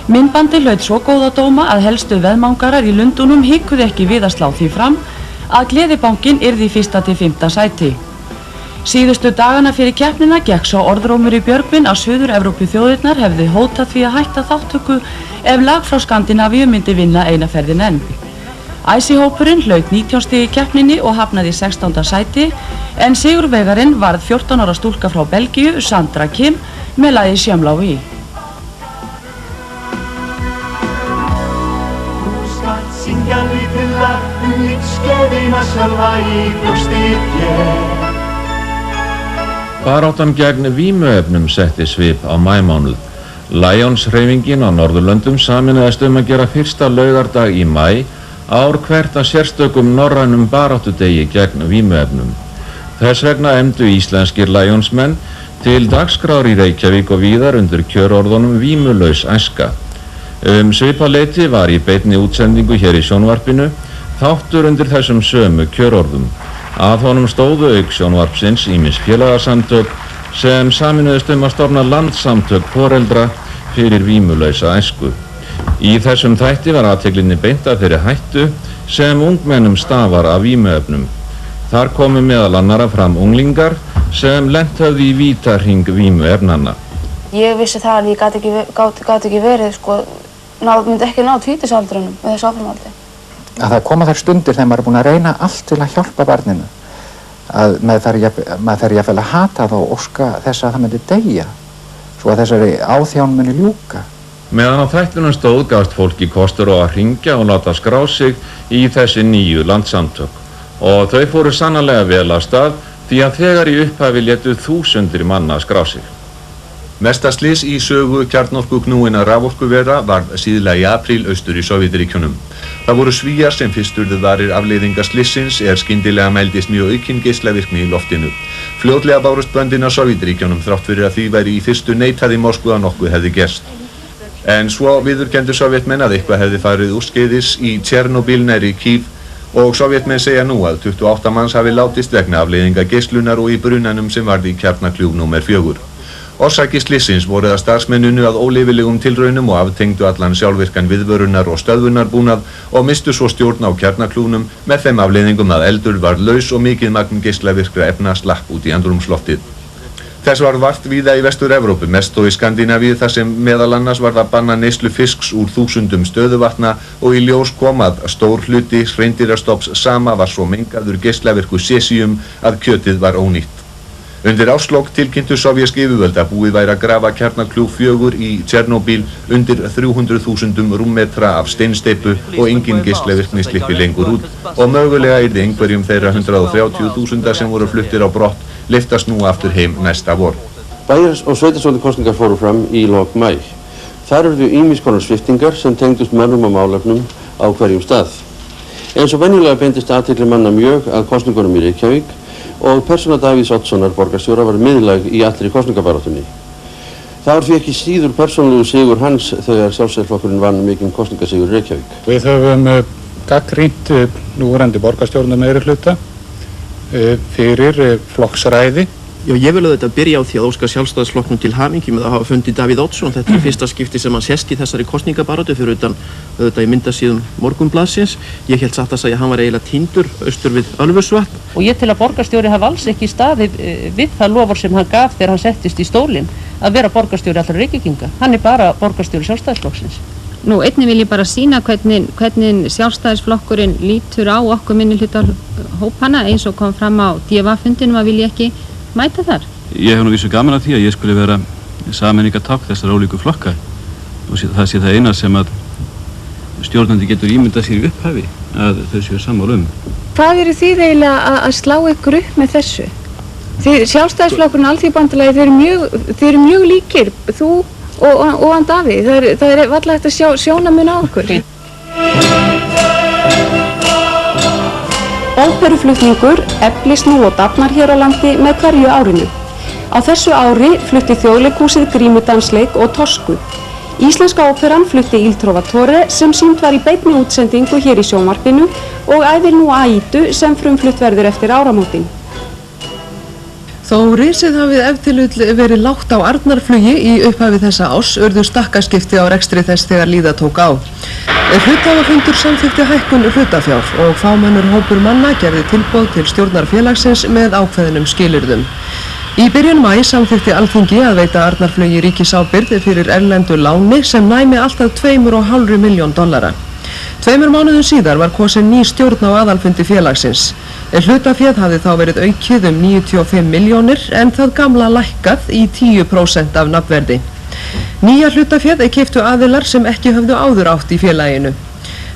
Myndbandi hlaut svo góða dóma að helstu veðmangarar í Lundúnum hikuðu ekki við að slá því fram að Gleðibankinn yrði í 1. til 5. sæti. Síðustu dagana fyrir keppnina gekk sá orðrómur í Björgvin að Suður-Evrópu þjóðirnar hefði hótað því að hætta þáttöku ef lag frá Skandinavíu myndi vinna eina ferðin enn. Æsi-hópurinn hlaut 19 stig í keppninni og hafnaði í 16. sæti en sigurvegarinn varð 14 ára stúlka frá Belgíu, Sandra Kim, með lagið Sjömlái. Þú skalt syngja lítið lag lífsgleðina sjálfa í brjósti þér. Baráttan gegn vímuefnum setti svip á maímánuð. Lions-hreyfingin á Norðurlöndum sameinaðist að gera fyrsta laugardag í maí ár hvert að sérstökum norrænum baráttudegi gegn vímuefnum. Þess vegna efndu íslenskir Lionsmenn til dagskrár í Reykjavík og víðar undir kjörorðunum vímulaus æska. Svipað leyti var í beinni útsendingu hér í sjónvarpinu þáttur undir þessum sömu kjörorðum. Að honum stóðu auk sjónvarpsins ýmis félagasamtök sem sameinuðust að stofna landssamtök foreldra fyrir vímulausa æsku. Í þessum þætti var athyglinni beint að þeirri hættu sem ungmennum stafar af vímuefnum. Þar komu meðal annarra fram unglingar sem lent höfðu í vítahring vímuefnanna. Ég vissi það að ég gat ekki verið, myndi ekki ná tvítugsaldrinum með þessu áframhaldi. Að það koma þær stundir þegar maður er búin að reyna allt til að hjálpa barninu. Að maður fer jafnvel að hata það og óska þess að það myndi deyja, svo að þessari áþján muni ljúka. Meðan á þættunum stóð gafst fólki kostur á að hringja og láta skrá sig í þessi nýju landsamtök. Og þau fóru sannarlega vel af stað því að þegar í upphafi létu þúsundir manna skrá sig. Mesta slys í sögu kjarnorkuknúinna raforkuvera varð síðla í apríl austur í Sovétríkjunum. Það voru Svíar sem fyrst urðu varir afleiðinga slysins skyndilega mældist mjög aukin geislavirkni í loftinu. Fljótlega bárust böndin á Sovétríkjunum þrátt fyrir að því væri í fyrstu neitaði Moskvu að nokkuð hefði gerst. En svo viðurkenndu Sovétmenn að eitthvað hefði farið úrskeiðis í Tjernobyl nærri Kív og Sovétmenn segja nú að 28 manns hafi látist vegna afleiðinga geislunar og í brunanum sem varð í kjarnakljúf nr. 4. Orsakir slysins voru að starfsmenn unnu að óleyfilegum tilraunum og aftengdu allan sjálfvirkan viðvörunar og stöðvunarbúnað og mistu svo stjórn á kjarnakljúfnum með þeim afleiðingum að eldur varð laus og mikið magn geislavirkra efna slapp út í andrúmsloftið. Þess var vart víða í Vestur-Evrópu, mest og í Skandinavíu þar sem meðal annars var að banna neyslu fisks úr þúsundum stöðuvatna og í ljós kom að stór hluti hreindýrastofns sama var svo mengaður geislavirku sesíum að kjötið var ónýtt. Undir árslok tilkynntu sovésk yfirvöld að búið væri að grafa kjarnakljúf 4 í Tjernobyl undir 300.000 rúmmetra af steinsteypu og engin geislavirkni slippi lengur út og mögulega yrði einhverjum þeirra 130.000 sem voru fluttir á brott lyftast nú aftur heim næsta vor. Bæjar- og sveitarstjórnarkosningar fóru fram í lok maí. Þar urðu ýmiss konar sviptingar sem tengdust mönnum og málefnum á hverjum stað. Eins og venjulega beindist athygli manna mjög að kosningunum í Reykjavík og persóna Davíðs Oddssonar borgarstjóra var miðlæg í allri kosningabaráttunni. Það var því ekki síður persónulegu sigur hans þegar Sjálfstæðisflokkurinn vann mikinn kosningasigur í Reykjavík. Við höfum gagnrýnt núverandi borgarstjórnar meirihluta fyrir flokksræði. Já, ég vil auðvitað byrja á því að óska Sjálfstæðisflokknum til hamingju með að hafa fundið Davíð Oddsson. Þetta er fyrsta skipti sem hann sést í þessari kosningabaráttu fyrir utan auðvitað í myndasíðum Morgunblaðsins. Ég held satt að segja að hann var eiginlega týndur austur við Ölfusvatn. Og ég tel að borgarstjóri hafi alls ekki staðið við það lofur sem hann gaf þegar hann settist í stólinn að vera borgarstjóri allra Reykvíkinga. Hann er bara borgarstjóri Sjálfstæðisflokksins. Nú, einnig vil ég bara sýna hvernig Sjálfstæðisflokkurinn lítur á okkur minnihlutarhópana eins og kom fram á DV-fundinum að vilja ekki mæta þar. Ég hef nú vísu gaman að því að ég skulle vera sameiningatákn þessar ólíku flokka og það sé það eina sem að stjórnandi getur ímyndað sér í upphafi að þau séu sammála Hvað eru þið eiginlega að slá ykkur upp með þessu? Sjálfstæðisflokkurinn og Alþýðubandalagið, þið eru mjög líkir, þú og hann Davíð. Það er varla hægt að sjá sjónamun á okkur. Óperuflutningur eflist nú og dafnar hér á landi með hverju árinu. Á þessu ári flutti Þjóðleikhúsið Grímudansleik og Tosku. Íslenska óperan flutti Il Trovatore sem sýnd var í beinni útsendingu hér í sjónvarpinu og æfir nú Aidu sem frumflutt verður eftir áramótin. Þó risið hafið ef til vill verið lágt á Arnarflugi í upphafi þessa árs urðu stakkaskipti á rekstri þess þegar líða tók á. Hluthafafundur samþykkti hækkun hlutafjár og fámennur hópur manna gerði tilboð til stjórnar félagsins með ákveðnum skilyrðum. Í byrjun maí samþykkti Alþingi að veita Arnarflugi ríkisábyrgð fyrir erlendu láni sem næmi alltaf $2,5 milljón. 2 mánuðum síðar var kosin ný stjórn á aðalfundi félagsins. Hlutaféð hafði þá verið aukið 95 milljónir en það gamla lækkað í 10% af nafnverði. Nýja hlutaféð keyptu aðilar sem ekki höfðu áður átt í félaginu.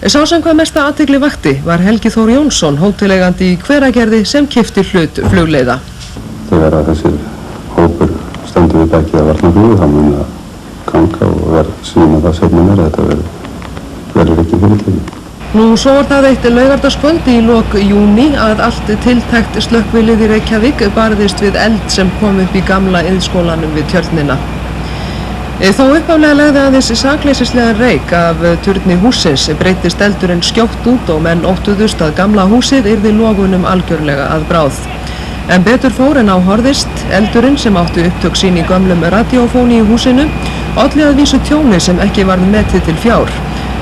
Sá sem hvað mesta athygli vakti var Helgi Þór Jónsson, hótelegandi í Hveragerði sem keypti hlut flugleiða. Þegar að þessir hópur stendur við bakið af Arnarflugi þá mun það ganga og verð sína það seinna meira þetta verður ekki fyrirtæki. Nú svo var það eitt laugardagskvöld í lok júní að allt tiltækt slökkvilið í Reykjavík barðist við eld sem kom upp í gamla iðnskólanum við Tjörnina. Þó upphaflega legði aðeins sakleysislegan reyk af turni hússins breyttist eldurinn skjótt út og menn óttuðust að gamla húsið yrði logunum algjörlega að bráð. En betur fór en á horfðist, eldurinn sem átti upptök sín í gömlum radíófóni í húsinu olli að vísu tjóni sem ekki varð metið til fjár.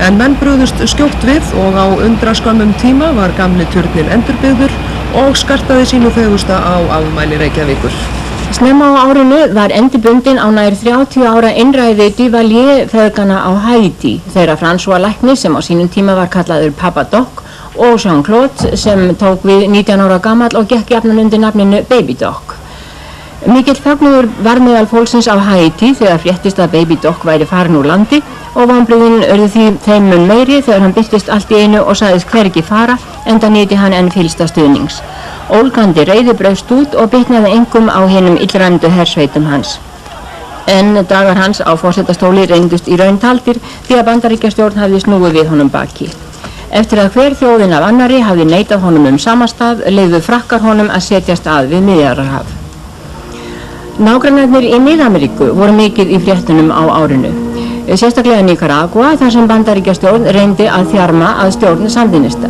En menn brugðust skjótt við og á undraskömmum tíma var gamli turnin endurbyggður og skartaði sínu fegusta á afmæli Reykjavíkur. Snemma á árinu var endurbundin á nær 30 ára einræði Duvalier-feðgana á Haítí, þeirra François lækni sem á sínum tíma var kallaður Papa Doc og Jean-Claude sem tók við 19 ára gamall og gekk jafnan undir nafninu Baby Doc. Mikill fagnuður var meðal fólksins á Haítí þegar fréttist að Baby Doc væri farin úr landi og vonbrigðin urðu því þeim mun meiri þegar hann birtist allt í einu og sagðist hvergi fara enda nyti hann enn fyllsta stuðnings. Ólgandi reiði braust út og bitnaði engum á hinum illræmdu hersveitum hans. En dagar hans á forsetastóli reyndust í raun taldir því að Bandaríkjastjórn hafði snúið við honum baki. Eftir að hver þjóðin af annarri hafði neitað honum samastað leyfðu Frakkar honum að setjast að við Miðjarðarhaf. Nágrannarnir í Mið-Ameríku voru mikið í fréttunum á árinu. Sérstaklega Nicaragua þar sem Bandaríkjastjórn reyndi að þjarma að stjórn sandinista.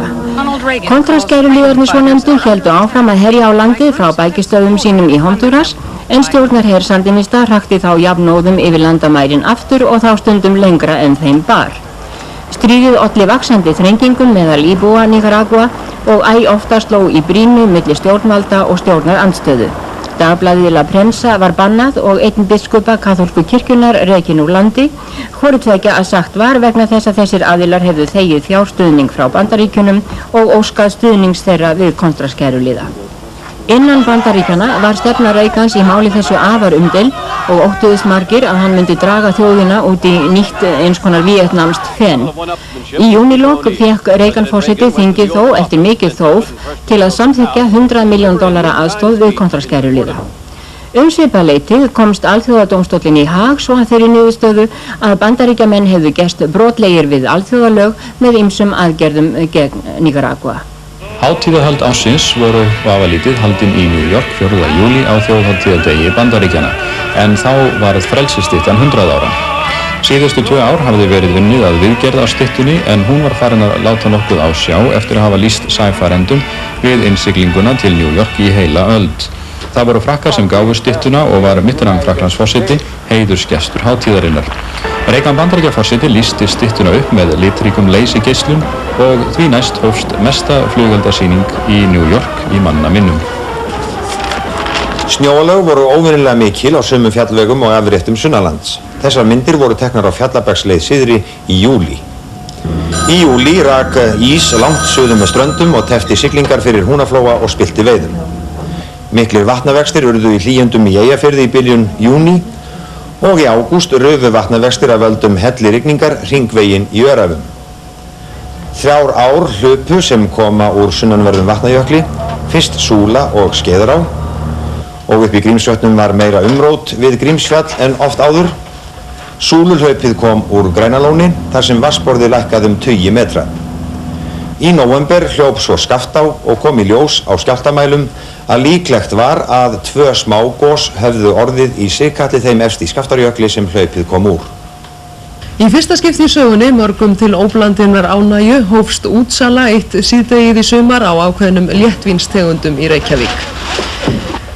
Kontraskæruliðarnir svo nefndu héldu áfram að herja á landið frá bækistöðum sínum í Honduras en stjórnarher sandinista hrakti þá jafnóðum yfir landamærin aftur og þá stundum lengra en þeim bar. Stríðið olli vaxandi þrengingum meðal íbúa Nicaragua og æ ofta sló í brýnu milli stjórnvalda og stjórnarandstöðu. Dagblaðið La Prensa var bannað og einn biskupa kaþólsku kirkjunnar rekinn úr landi, hvoru tveggja að sagt var vegna þess að þessir aðilar hefðu þegið fjárstuðning frá Bandaríkjunum og óskað stuðnings þeirra við kontraskæruliða. Innan Bandaríkjana var stefna Reagans í máli þessu afar umdeild og óttuðust margir að hann myndi draga þjóðina út í nýtt eins konar víetnamskt fen. Í júnilok fékk Reagan-forseti þingið þó eftir mikið þóf til að samþykkja $100 milljón aðstoð við kontraskæruliða. Svipað leyti komst Alþjóðadómstóllinn í Haag svo að þeirri niðurstöðu að Bandaríkjamenn hefðu gerst brotlegir við alþjóðalög með ýmsum aðgerðum gegn Nicaragua. Hátíðahöld ársins voru vafalítið haldin í New York 4. júlí á þjóðhátíðardegi Bandaríkjanna, en þá varð frelsisstyttan 100 ára. Síðustu 2 ár hafði verið unnið að viðgerð á styttunni, en hún var farin að láta nokkuð á sjá eftir að hafa lýst sæfarendum við innsiglinguna til New York í heila öld. Það voru Frakkar sem gáfu styttuna og var Mitterrand Frakklandsforseti heiðursgestur hátíðarinnar. Reagan Bandaríkjaforseti lýsti styttuna upp með litríkum leysigeislum og því næst hófst mesta flugeldasýning í New York í manna minnum. Snjóalög voru óvenjulega mikil á sumum fjallvegum og afréttum sunnanlands. Þessar myndir voru teknar á Fjallabergsleið syðri í júlí. Í júlí rak ís langt suður með ströndum og tefti siglingar fyrir Húnaflóa og spillti veiðum. Miklir vatnavextir urðu í hlýjendum í Eyjafirði í byrjun júní og í ágúst rufu vatnavextir af völdum hellirigningar hringveginn í Öræfum. 3 ár hlupu sem koma úr sunnanverðum Vatnajökli, fyrst Súla og Skeiðará, og upp í Grímsvötnum var meira umrót við Grímsfjall en oft áður. Súluhlaupið kom úr Grænalóni þar sem vatnsborðið lækkaði 20 metra. Í nóvember hljóp svo Skaftá og kom í ljós á skjálftamælum að líklegt var að 2 smágos höfðu orðið í sigkalli þeim efst í Skaftárjökli sem hlaupið kom úr. Í fyrsta skipti í sögunni, mörgum til óblandinnar ánægju, hófst útsala eitt síðdegið í sumar á ákveðnum léttvínstegundum í Reykjavík.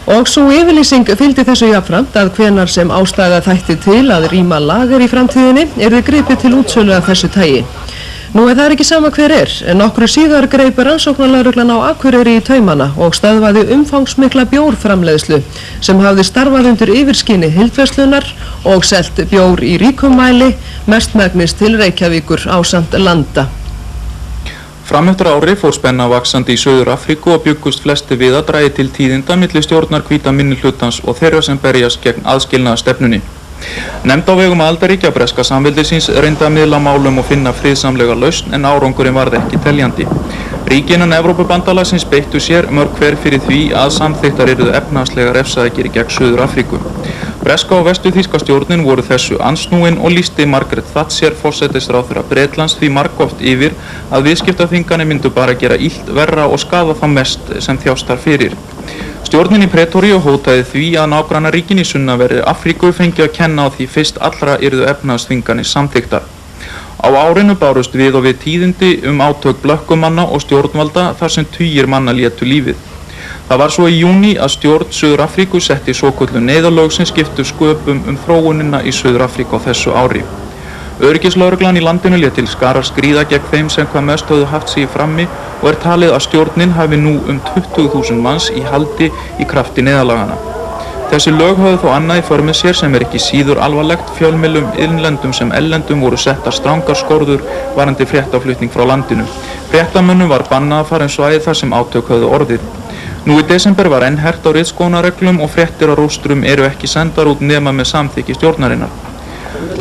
Og svo yfirlýsing fylgdi þessu jafnframt að hvenar sem ástæða þætti til að rýma lager í framtíðinni yrði gripið til útsölu af þessu tagi. Nú það ekki sama hver en nokkru síðar greip rannsóknarlögreglan á Akureyri í taumana og stöðvaði umfangsmikla bjórframleiðslu sem hafði starfað undir yfirskyni heildverslunar og selt bjór í ríkum mæli, mestmegnis til Reykjavíkur ásamt landa. Fram eftir ári fór spenna vaxandi í Suður Afríku og bjuggust flesti við að dragi til tíðinda milli stjórnar hvíta minnihlutans og þeirra sem berjast gegn aðskilnaðarstefnunni. Nefnd á vegum aðildarríkja breska samveldisins reyndi að miðla málum og finna friðsamlega lausn en árangurinn varð ekki teljandi. Ríki innan Evrópubandalagsins beittu sér mörg hver fyrir því að samþykktar yrðu efnahagslega refsaðir gegn Suður Afríku. Breska og vesturþýska stjórnin voru þessu ansnúin og lýsti Margaret Thatcher forsætisráðherra Bretlands því margoft yfir að viðskiptaþvinganir myndu bara gera illt verra og skaða þá mest sem þjást þar fyrir. Stjórnin í Pretoríu hótaði því að nágrannaríkin í sunnanverðri Afríku fengi að kenna á því fyrst allra yrðu efnahagsþvinganir samþykktar. Á árinu bárust við og við tíðindi átök blökkumanna og stjórnvalda þar sem tugir manna létu lífið. Það var svo í júní að stjórn Suður Afríku setti svokölluð neyðarlög sem skiptu sköpum þróunina í Suður Afríku á þessu ári. Öryggislögreglan í landinu lét til skarar skríða gegn þeim sem hvað mest höfðu haft sig frammi og talið að stjórnin hafi nú 20.000 manns í haldi í krafti neyðarlagana. Þessi lög höfðu þó annað í för með sér sem ekki síður alvarlegt. Fjölmiðlum innlendum sem ellendum voru settar strangar skorður varðandi fréttaflutning frá landinu. Fréttamönnum var bannað að fara svæði þar sem átök höfðu orðið. Nú í desember var enn hert á ritskoðunarreglum og fréttir á rústrum eru ekki sendar út nema með samþykki stjórnarinnar.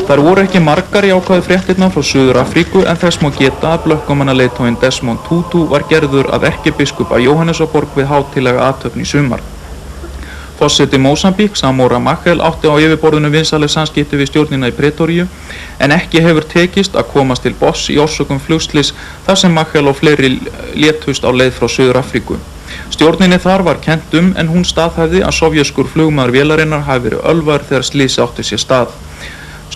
Þar voru ekki margar jákvæðu fréttirnar frá Suður Afríku en þess má geta að blökkumannaleiðtoginn Desmond Tutu var gerður að erkibiskupa Jóhannesarborg við hátíðlega athöfn í sumar. Forseti Mósambík, Samora Machel, átti á yfirborðinu vinsaleg samskipti við stjórnina í Pretoríu en ekki hefur tekist að komast til botns í orsökum flugslys þar sem Machel og fleiri létust á leið frá Suður Afríku. Stjórninni þar var kennt en hún staðhæfði að sovjeskur flugmaður vélarinnar hafi verið ölvaður þegar slysið átti sér stað.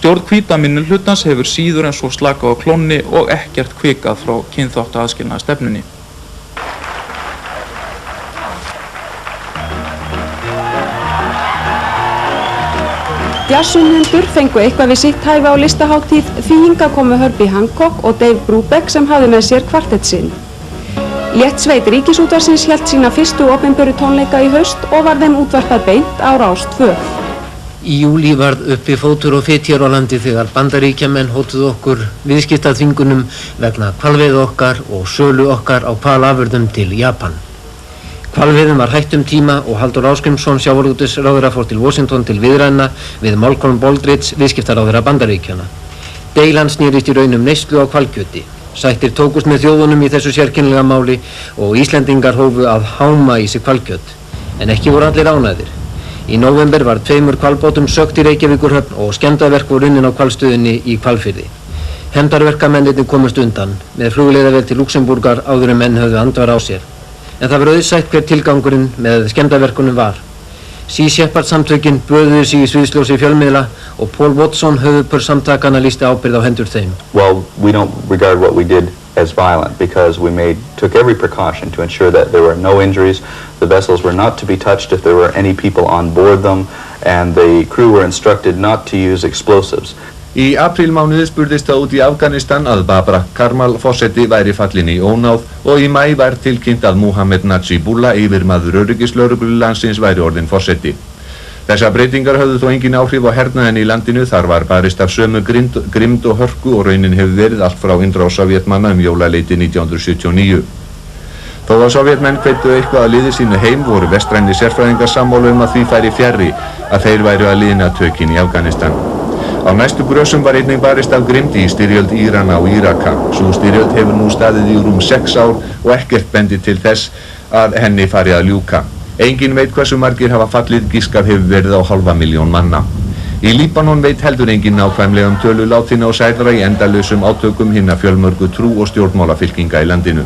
Stjórn hvíta minnihlutans hefur síður en svo slakað á klónni og ekkert hvikað frá kynþáttaaðskilnaðarstefnunni. Jazzunnendur fengu eitthvað við sitt hæfi á listahátíð því hingað komu Herbie Hancock og Dave Brubeck sem hafði með sér kvartett sinn. Léttsveit Ríkisútvarpsins hélt sína fyrstu opinberu tónleika í haust og var þeim útvarpað beint á Rás 2. Í júlí varð uppi fótur og fit hér á landi þegar Bandaríkjamenn hótuðu okkur viðskiptaþvingunum vegna hvalveiða okkar og sölu okkar á hvalafurðum til Japan. Hvalveiðum var hætt tíma og Halldór Ásgrímsson sjávarútvegsráðherra fór til Washington til viðræðna við Malcolm Baldrige viðskiptaráðherra Bandaríkjanna. Deilan snerist í raun neyslu á hvalkjöti. Sættir tókust með þjóðunum í þessu sérkennilega máli og Íslendingar hófu að háma í sig hvalkjöt, en ekki voru allir ánægðir. Í nóvember var 2 hvalbátum sökkt í Reykjavíkurhöfn og skemmdarverk voru unnin á hvalstöðinni í Hvalfirði. Hefndarverkamennirnir komust undan með flugleiðavél til Luxemburgar áður en menn höfðu andvara á sér. En það var auðsætt hver tilgangurinn með skemmdarverkunum var. Sea Shepherd samtökin böðuðu sig í sviðsljósi fjölmiðla og Paul Watson, höfuðpör samtakana, lýsti ábyrgð á hendur þeim. Well, we don't regard what we did as violent because we took every precaution to ensure that there were no injuries. The vessels were not to be touched if there were any people on board them, and the crew were instructed not to use explosives. Í aprílmánuði spurðist það út í Afganistan að Babra Karmal forseti væri fallin í ónáð og í maí var tilkynnt að Muhammad Najibullah, yfirmaður öryggislögreglulandsins, væri orðinn forseti. Þessar breytingar höfðu þó engin áhrif á hernaðinn í landinu, þar var barist af sömu grimd og hörku og raunin hefur verið allt frá innrás Sovétmanna jólaleiti 1979. Þó að Sovétmenn hveittu eitthvað að liði sínu heim voru vestræni sérfræðingar sammála að því færi fjarri að þeir væru að liðna tökin í Afganistan. Á næstu grösum var einnig barist af grimdi í styrjöld Írana og Íraka. Sú styrjöld hefur nú staðið í rúm 6 ár og ekkert bendir til þess að henni fari að ljúka. Engin veit hversu margir hafa fallið, giskað hefur verið á 500.000 manna. Í Líbanon veit heldur engin nákvæmlega tölu látinna og særðra í endalausum átökum hinna fjölmörgu trú- og stjórnmálafylkinga í landinu.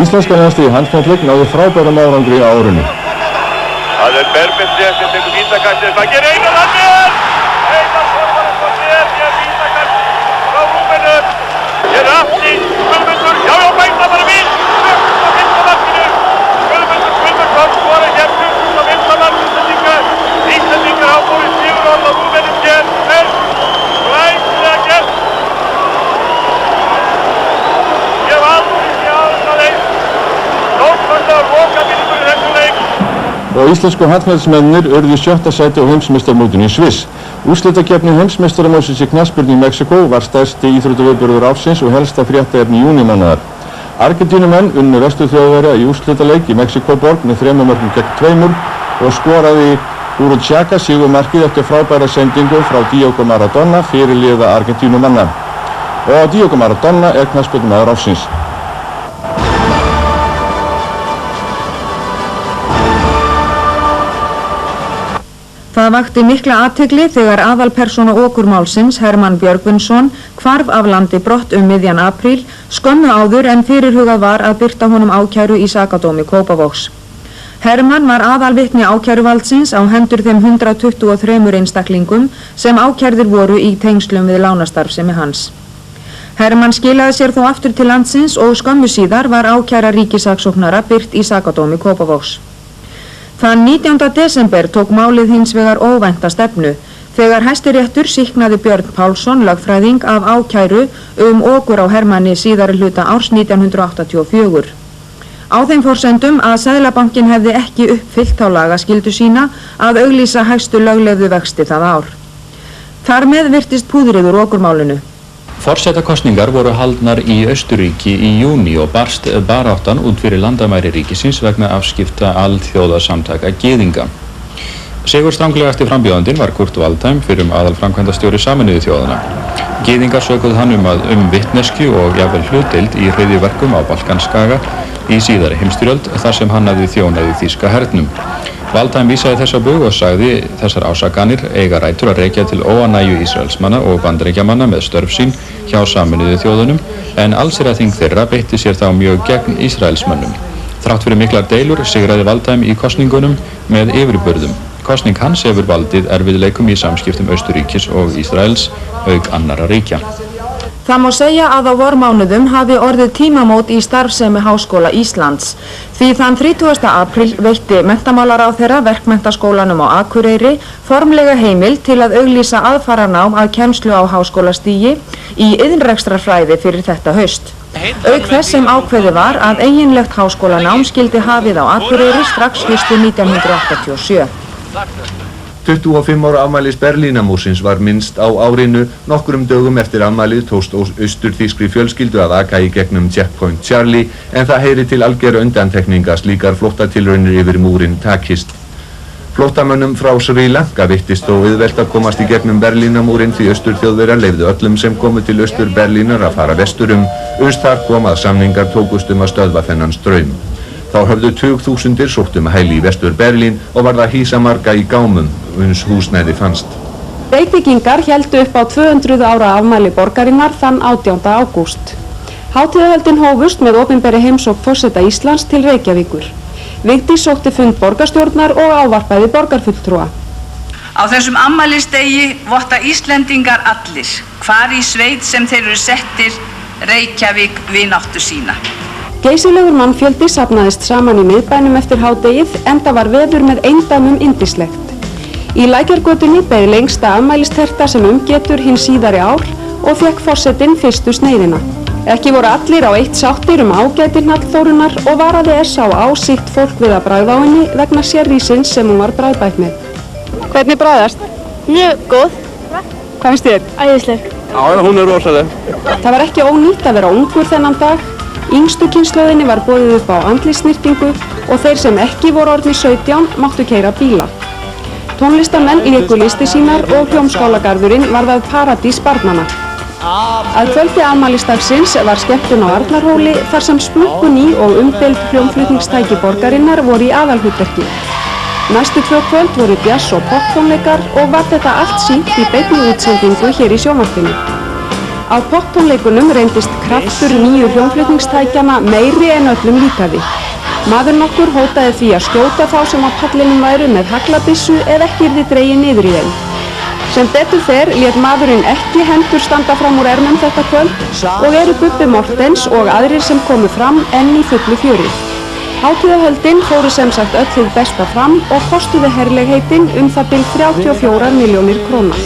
Íslenska landsliðið í handknattleik náði frábærum árangri á árinu. Það Berbendsson sem tekur vítakastið, það gerir Einar Hannes! Einar Þorvarðar svo sér, ég vítakast frá Rúmenu. Ég er afti, Guðmundur, já, bæta bara við, 25. markinu. Guðmundur skora hér 25. mark Íslendingar ábúið sigurorð á Rúmenum hér, glæsilega gert. Ég hef aldrei séð eins. Stórkostlegur lokamínútur í þessum leik. Og íslensku handknattleiksmennirnir urðu í 7. sæti á heimsmeistarmótinu í Sviss. Úrslitakeppni heimsmeistaramótsins í knattspyrnu í Mexíkó var stærsti íþróttaviðburður ársins og helsta fréttaefni júnímánaðar. Argentínumenn unnu Vestur-Þjóðverja í úrslitaleik í Mexíkóborg með 3 mörkum gegn 2 og skoraði Uruchaga sigurmarkið eftir frábæra sendingu frá Diego Maradona, fyrirliða Argentínumanna. Og Diego Maradona er knattspyrnumaður ársins. Það vakti mikla athygli þegar aðalpersóna okurmálsins, Hermann Björgvinsson, hvarf af landi brott miðjan apríl, skömmu áður en fyrirhugað var að birta honum ákæru í sakadómi Kópavogs. Hermann var aðalvitni ákæruvaldsins á hendur þeim 123 einstaklingum sem ákærðir voru í tengslum við lánastarfsemi hans. Hermann skilaði sér þó aftur til landsins og skömmu síðar var ákæra ríkissaksóknara birt í sakadómi Kópavogs. Þann 19. desember tók málið hins vegar óvænta stefnu þegar Hæstiréttur sýknaði Björn Pálsson lögfræðing af ákæru okur á Hermanni síðari hluta árs 1984. Á þeim forsendum að Seðlabankinn hefði ekki uppfyllt á lagaskyldu sína að auglýsa hæstu löglefðu vexti það ár. Þar með virtist púðrið úr okurmálinu. Forsetakosningar voru haldnar í Austurríki í júní og barst baráttan út fyrir landamæri ríkisins vegna afskipta alþjóðasamtaka gyðinga. Sigurstranglegasti frambjóðandinn var Kurt Waldheim, fyrrum aðalframkvæmdastjóri Sameinuðu þjóðanna. Gyðingar sökuðu hann um vitneskju og jafnvel hlutdeild í hryðjuverkum á Balkanskaga í síðari heimsstyrjöld þar sem hann hafði þjónað í þýska hernum. Waldheim vísaði þess á bug og sagði þessar ásakanir eiga rætur að rekja til óánægju Ísraelsmanna og Bandaríkjamanna með störf sín hjá Sameinuðu þjóðunum en allsherjarþing þeirra beitti sér þá mjög gegn Ísraelsmönnum. Þrátt fyrir miklar deilur sigraði Waldheim í kosningunum með yfirburðum. Kosning hans hefur valdið erfiðleikum í samskiptum Austurríkis og Ísraels auk annarra ríkja. Það má segja að á vormánuðum hafi orðið tímamót í starfsemi Háskóla Íslands. Því þann 30. apríl veitti menntamálaráðherra Verkmenntaskólanum á Akureyri formlega heimild til að auglýsa aðfaranám að kennslu á háskólastigi í iðnrekstrarfræði fyrir þetta haust. Auk þess sem ákveðið var að eiginlegt háskólanám skyldi hafið á Akureyri strax haustið 1987. 25 ára afmælis Berlínarmúrsins var minnst á árinu. Nokkrum dögum eftir afmælið tókst austurþýskri fjölskyldu að aka í gegnum Checkpoint Charlie en það heyri til algjöra undantekninga slíkar flóttatilraunir yfir múrinn takist. Flóttamönnum frá Sri Lanka virtist þó auðvelt að komast í gegnum Berlínarmúrinn því Austur-Þjóðverjar leyfðu öllum sem komu til Austur-Berlínar að fara vesturum, uns þar kom að samningar tókust að stöðva þennan straum. Þá höfðu tugþúsundir sótt hæli í Vestur-Berlín og varð að hýsa marga í gámum, uns húsnæði fannst. Reykvíkingar héldu upp á 200 ára afmæli borgarinnar þann 18. ágúst. Hátíðahöldin hófust með opinberi heimsókn forseta Íslands til Reykjavíkur. Vigdís sótti fund borgarstjórnar og ávarpaði borgarfulltrúa. Á þessum afmælisdegi votta Íslendingar allir, hvar í sveit sem þeir eru settir, Reykjavík vináttu sína. Geysilegur mannfjöldi safnaðist saman í miðbænum eftir hádegið, enda var veður með eindæmum yndislegt. Í Lækjargötunni beið lengsta afmælisterta sem getur hinn síðari ár og fékk forsetinn fyrstu sneiðina. Ekki voru allir á eitt sáttir ágæti hnallþórunnar og varaði S.A.A. sitt fólk við að bragða á henni vegna sérrísins sem hún var bragðbætt með. Hvernig bragðast? Mjög góð. Hvað finnst þér? Æðisleg. Já, hún er rosaleg. Það var ekki ónýtt að vera ungur þennan dag. Yngstu kynslóðinni var boðið upp á andlitssnyrtingu og þeir sem ekki voru orðnir 17 máttu keyra bíla. Tónlistamenn léku listir sínar og hljómskálagarðurinn varð að paradís barnanna. Að kvöldi afmælisdagsins var skemmtun á Arnarhóli þar sem splunkuný og umdeild hljómflutningstæki borgarinnar voru í aðalhlutverki. Næstu 2 kvöld voru djass- og poptónleikar og var þetta allt sýnt í beinni útsendingu hér í sjónvarpinu. Á poptónleikunum reyndist kraftur nýju hljómflutningstækjana meiri en öllum líkaði. Maður nokkur hótaði því að skjóta þá sem á pallinum væru með haglabissu ef ekki yrði dregið niður í þeim. Sem betur fer lét maðurinn ekki hendur standa fram úr ermum þetta kvöld og eru Bubbi Mortens og aðrir sem komu fram enn í fullu fjöri. Hátíðahöldin fóru sem sagt öll hið besta fram og kostuðu herlegheitin það bil 34 milljónir króna.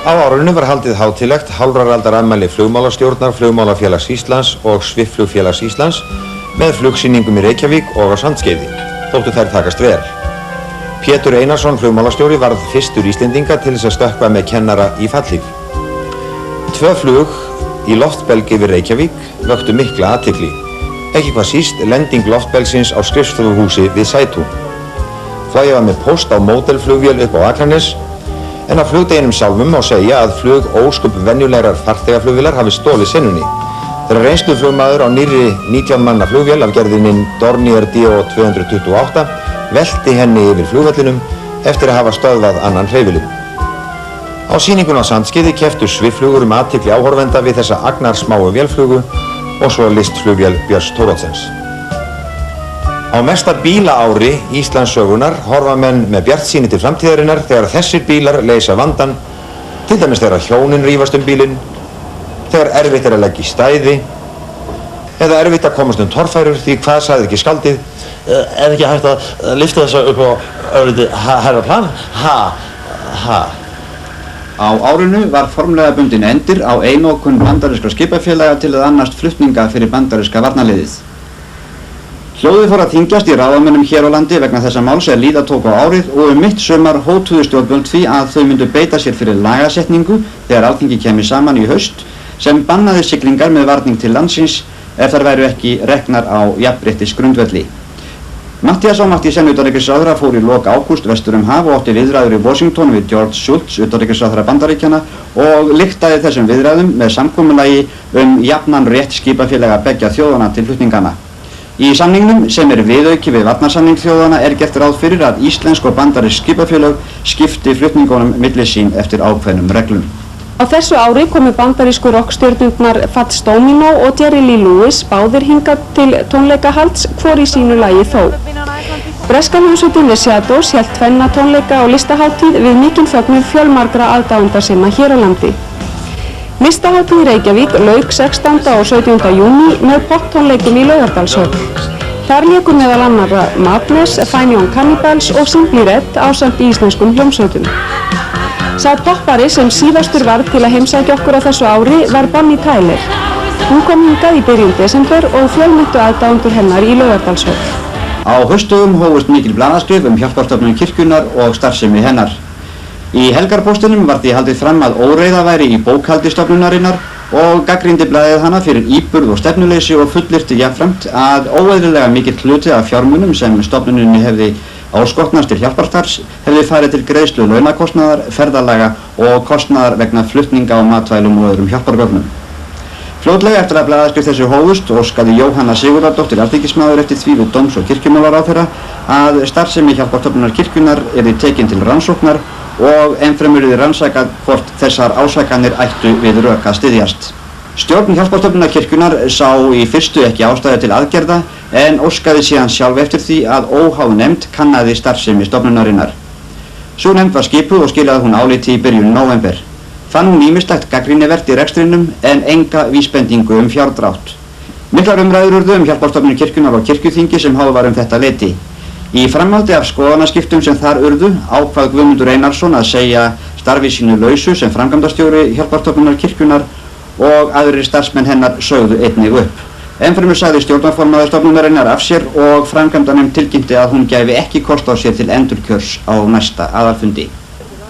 Á árinu var haldið hátíðlegt hálfrar aldar afmæli flugmálastjórnar, Flugmálafélags Íslands og Svifflugfélags Íslands með flugsýningum í Reykjavík og á Sandskeiði, þóttu þær takast vel. Pétur Einarsson flugmálastjóri varð fyrstur Íslendinga til þess að stökkva með kennara í fallhlíf. 2 flug í loftbelg yfir Reykjavík vöktu mikla athygli. Ekki hvað síst lending loftbelgsins á skrifstofuhúsi við Sætún. Flogið var með póst á módelflugvél upp á Akranes, en á flugdeginum sjálfum má segja að flug ósköp venjulegrar farþegaflugvélar hafi stólið sinnunni. Þegar reynsluflugmaður á nýrri 19 manna flugvél af gerðinni Dornier DO 228 velti henni yfir flugvellinum eftir að hafa stöðvað annan hreyfilinn. Á sýningun á Sandskeiði kepptu svifflugur athygli áhorfenda við þessa agnarsmáu vélflugu og svo listflugvél Björns Thorodsens. Á mesta bílaári Íslandssögunar horfa menn með bjartsýni til framtíðarinnar þegar þessir bílar leysa vandann, til dæmis þegar hjónin rífast bílinn, þegar erfitt að leggja í stæði eða erfitt að komast torfærur því hvað sagði ekki skaldið? Er ekki hægt að lyfta þessu upp á örlítið hærra plan? Á árinu var formlega bundin endir á einokun bandarískra skipafélaga til að annast flutninga fyrir bandaríska varnarliðið. Hljóðið fór að þyngjast í ráðamönnum hér á landi vegna þessa máls líða tók á árið og mitt sumar hótuðu stjórnvöld því að þau myndu beita sér fyrir lagasetningu þegar Alþingi kæmi saman í haust sem bannaði siglingar með varning til landsins ef þær væru ekki reknar á jafnréttisgrundvelli. Matthíasson utanríkisráðherra fór í lok ágúst vestur haf og átti viðræður í Washington við George Shultz, utanríkisráðherra Bandaríkjanna og lyktaði þessum viðræðum með samkomulagi jafnan rétt skipafélaga beggja þjóðanna til flutningana. Í samningnum, sem viðauki við varnarsamning þjóðanna, gert ráð fyrir að íslensk og bandarísk skipafélög skipti flutningunum milli sín eftir ákveðnum reglum. Á þessu ári komu bandarísku rokkstjörnurnar Fats Domino og Jerry Lee Lewis báðir hingað til tónleikahalds, hvor í sínu lagi þó. Breska hljómsveitin The Shadows hélt tvenna tónleika á listahátíð við mikinn fögnuð fjölmargra aðdáenda sinna hér á landi. Listahátíð í Reykjavík lauk 16. og 17. júní með poptónleikum í Laugardalshöll. Þar léku meðal annarra Madness, Fine Young Cannibals og Simply Red ásamt íslenskum hljómsveitum. Sá poppari sem síðastur varð til að heimsækja okkur á þessu ári var Bonnie Tyler. Hún kom hingað í byrjun desember og fjölmenntu aðdáendur hennar í Laugardalshöll. Á haustdögum hófust mikil blaðaskrif hjálparstofnun kirkjunnar og starfsemi hennar. Í Helgarpóstinum var því haldið fram að óreiða væri í bókhaldi stofnunarinnar og gagnrýndi blaðið hana fyrir íburð og stefnuleysi og fullyrti jafnframt að óeðlilega mikill hluti af fjármunum sem stofnuninni hefði áskotnast til hjálparstarfs hefði farið til greiðslu launakostnaðar, ferðalaga og kostnaðar vegna flutninga á matvælum og öðrum hjálpargögnum. Fljótlega eftir að blaðaskrift þessu hófust óskaði Jóhanna Sigurðardóttir alþingismaður eftir því við dóms- og kirkjumálaráðherra að starfsemi Hjálparstofnunar kirkjunnar yrði tekin til rannsóknar og ennfremur yrði rannsakað hvort þessar ásakanir ættu við rök að styðjast. Stjórn Hjálparstofnunar kirkjunnar sá í fyrstu ekki ástæðu til aðgerða en óskaði síðan sjálf eftir því að óháð nefnd kannaði starfsemi stofnunarinnar. Sú nefnd var skipuð og skilaði hún áliti í byrjun nóvember. Fann hún ýmislegt gagnrýnivert í rekstrinum en enga vísbendingu fjárdrátt. Miklar umræður urðu Hjálparstofnun kirkjunnar og kirkjuþingi sem háð var þetta leyti. Í framhaldi af skoðanaskiptum sem þar urðu ákvað Guðmundur Einarsson að segja starfi sínu lausu sem framkvæmdastjóri Hjálparstofnunar kirkjunnar og aðrir starfsmenn hennar sögðu einnig upp. Ennfremur sagði stjórnarformaður stofnunarinnar af sér og framkvæmdanefnd tilkynnti að hún gæfi ekki kost á sér til endurkjörs á næsta aðalfundi.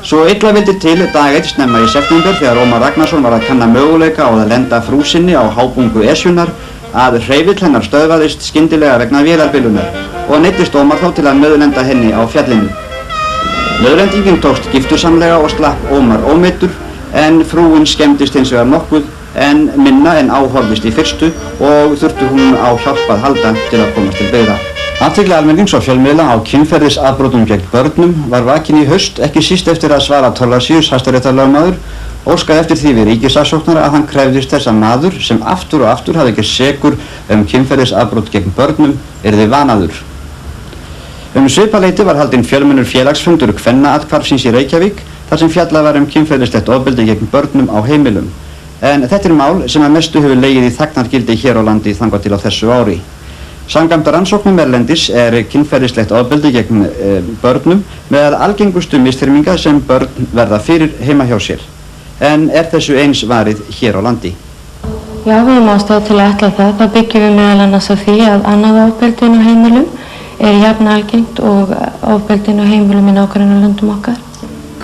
Svo illa vildi til dag 1 snemma í september þegar Ómar Ragnarsson var að kanna möguleika á að lenda frú sinni á hábungu Esjunnar að hreyfill hennar stöðvaðist skyndilega vegna vélarbilunar og neyddist Ómar þá til að nauðlenda henni á fjallinu. Nauðlendingin tókst giftusamlega og slapp Ómar ómeiddur en frúin skemmdist hins vegar nokkuð en minna en áhorfist í fyrstu og þurfti hún á hjálp að halda til að komast til byggða. Athygli almennings og fjölmiðla á kynferðisafbrotum gegn börnum var vakin í haust ekki síst eftir að Svavar Thorlacius hæstaréttarlögmaður óskaði eftir því við ríkissaksóknara að hann krefðist þess að maður sem aftur og aftur hafði gerst sekur kynferðisafbrot gegn börnum yrði vanaður. Svipaleyti var haldinn fjölmennur félagsfundur kvennaathvarfsins í Reykjavík þar sem fjallað var kynferðislegt ofbeldi gegn börnum á heimilum. En þetta mál sem að mestu hefur legið í þagnargildi hér á landi þangað til á þessu ári. Samkvæmt rannsóknum erlendis kynferðislegt ofbeldi gegn börnum meðal algengustu misþyrminga sem börn verða fyrir heima hjá sér. En þessu eins varið hér á landi? Já, við höfum ástæðu til að ætla það. Það byggjum við meðal annars á því að annað ofbeldi á heimilum jafn algengt og ofbeldin á heimilum í nágrannalöndum okkar.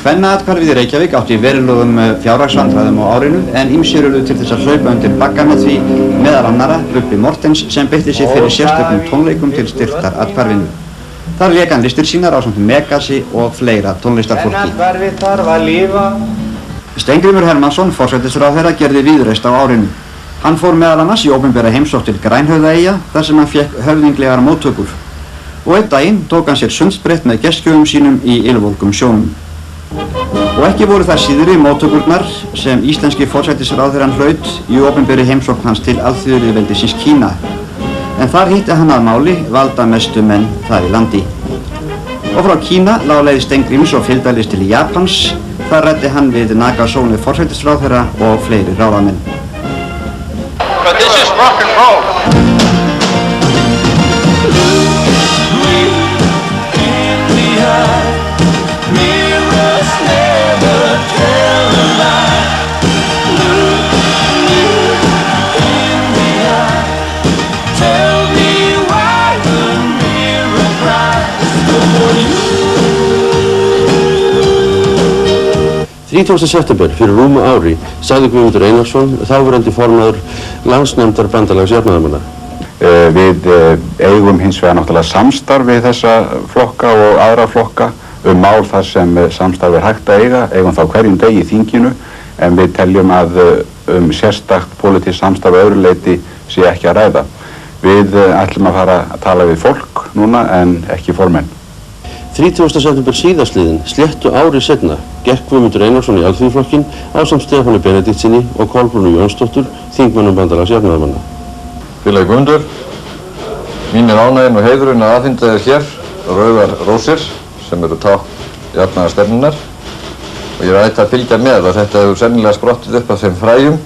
Kvennaathvarfið í Reykjavík átti verulegum fjárhagsvandræðum á árinu en ýmsir urðu til þess að hlaupa undir bagga með því meðal annarra Bubbi Mortens sem beitti sig fyrir sérstökum tónleikum til styrktar athvarfinu. Þar lék hann listir sínar ásamt Megasi og fleira tónlistarfólki. Kvennaathvarfið þarf að lifa. Steingrímur Hermannsson, forsætisráðherra, gerði víðreist á árinu. Hann fór meðal annars í opinbera heimsókn til Grænhöfðaeyja þar sem hann fékk höfðinglegar móttökur. Og einn daginn tók hann sér sundsbrett með gestgjöfum sínum í ylvolgum sjónum. Og ekki voru það síðri móttökurnar sem íslenski forsætisráðherrann hlaut í opinberi heimsókn hans til alþýðulýðveldisins Kína. En þar hitti hann að máli valdamestu menn þar í landi. Og frá Kína lá leið Steingríms og fylgdælis til Japans. Þar ræddi hann við Nagasone forsætisráðherra og fleiri ráðamenn. But this is rock and roll. September fyrir rúmu ári sagði Guðmundur Einarsson, þáverandi formaður landsnefndar bandalags jafnaðarmanna. Við eigum hins vegar náttúrulega samstarf við þessa flokka og aðra flokka mál þar sem samstarf hægt að eigum þá hverjum degi í þinginu en við teljum að sérstakt pólitískt samstarf að öðru leyti sé ekki að ræða. Við ætlum að fara að tala við fólk núna en ekki formenn. 30. september síðastliðinn, sléttu ári seinna, gekk Guðmundur Einarsson í Alþýðuflokkinn ásamt Stefáni Benediktsinni og Kolbrúnu Jónsdóttur, þingmönnum bandalags jafnaðarmanna. Félagi Guðmundur, mín ánægjan og heiðurinn að aðfinda þér hér rauðar rósir sem eru tákn jafnaðarstefnunnar og ég ætti að fylgja með að þetta hefur sennilega sprottið upp af þeim fræjum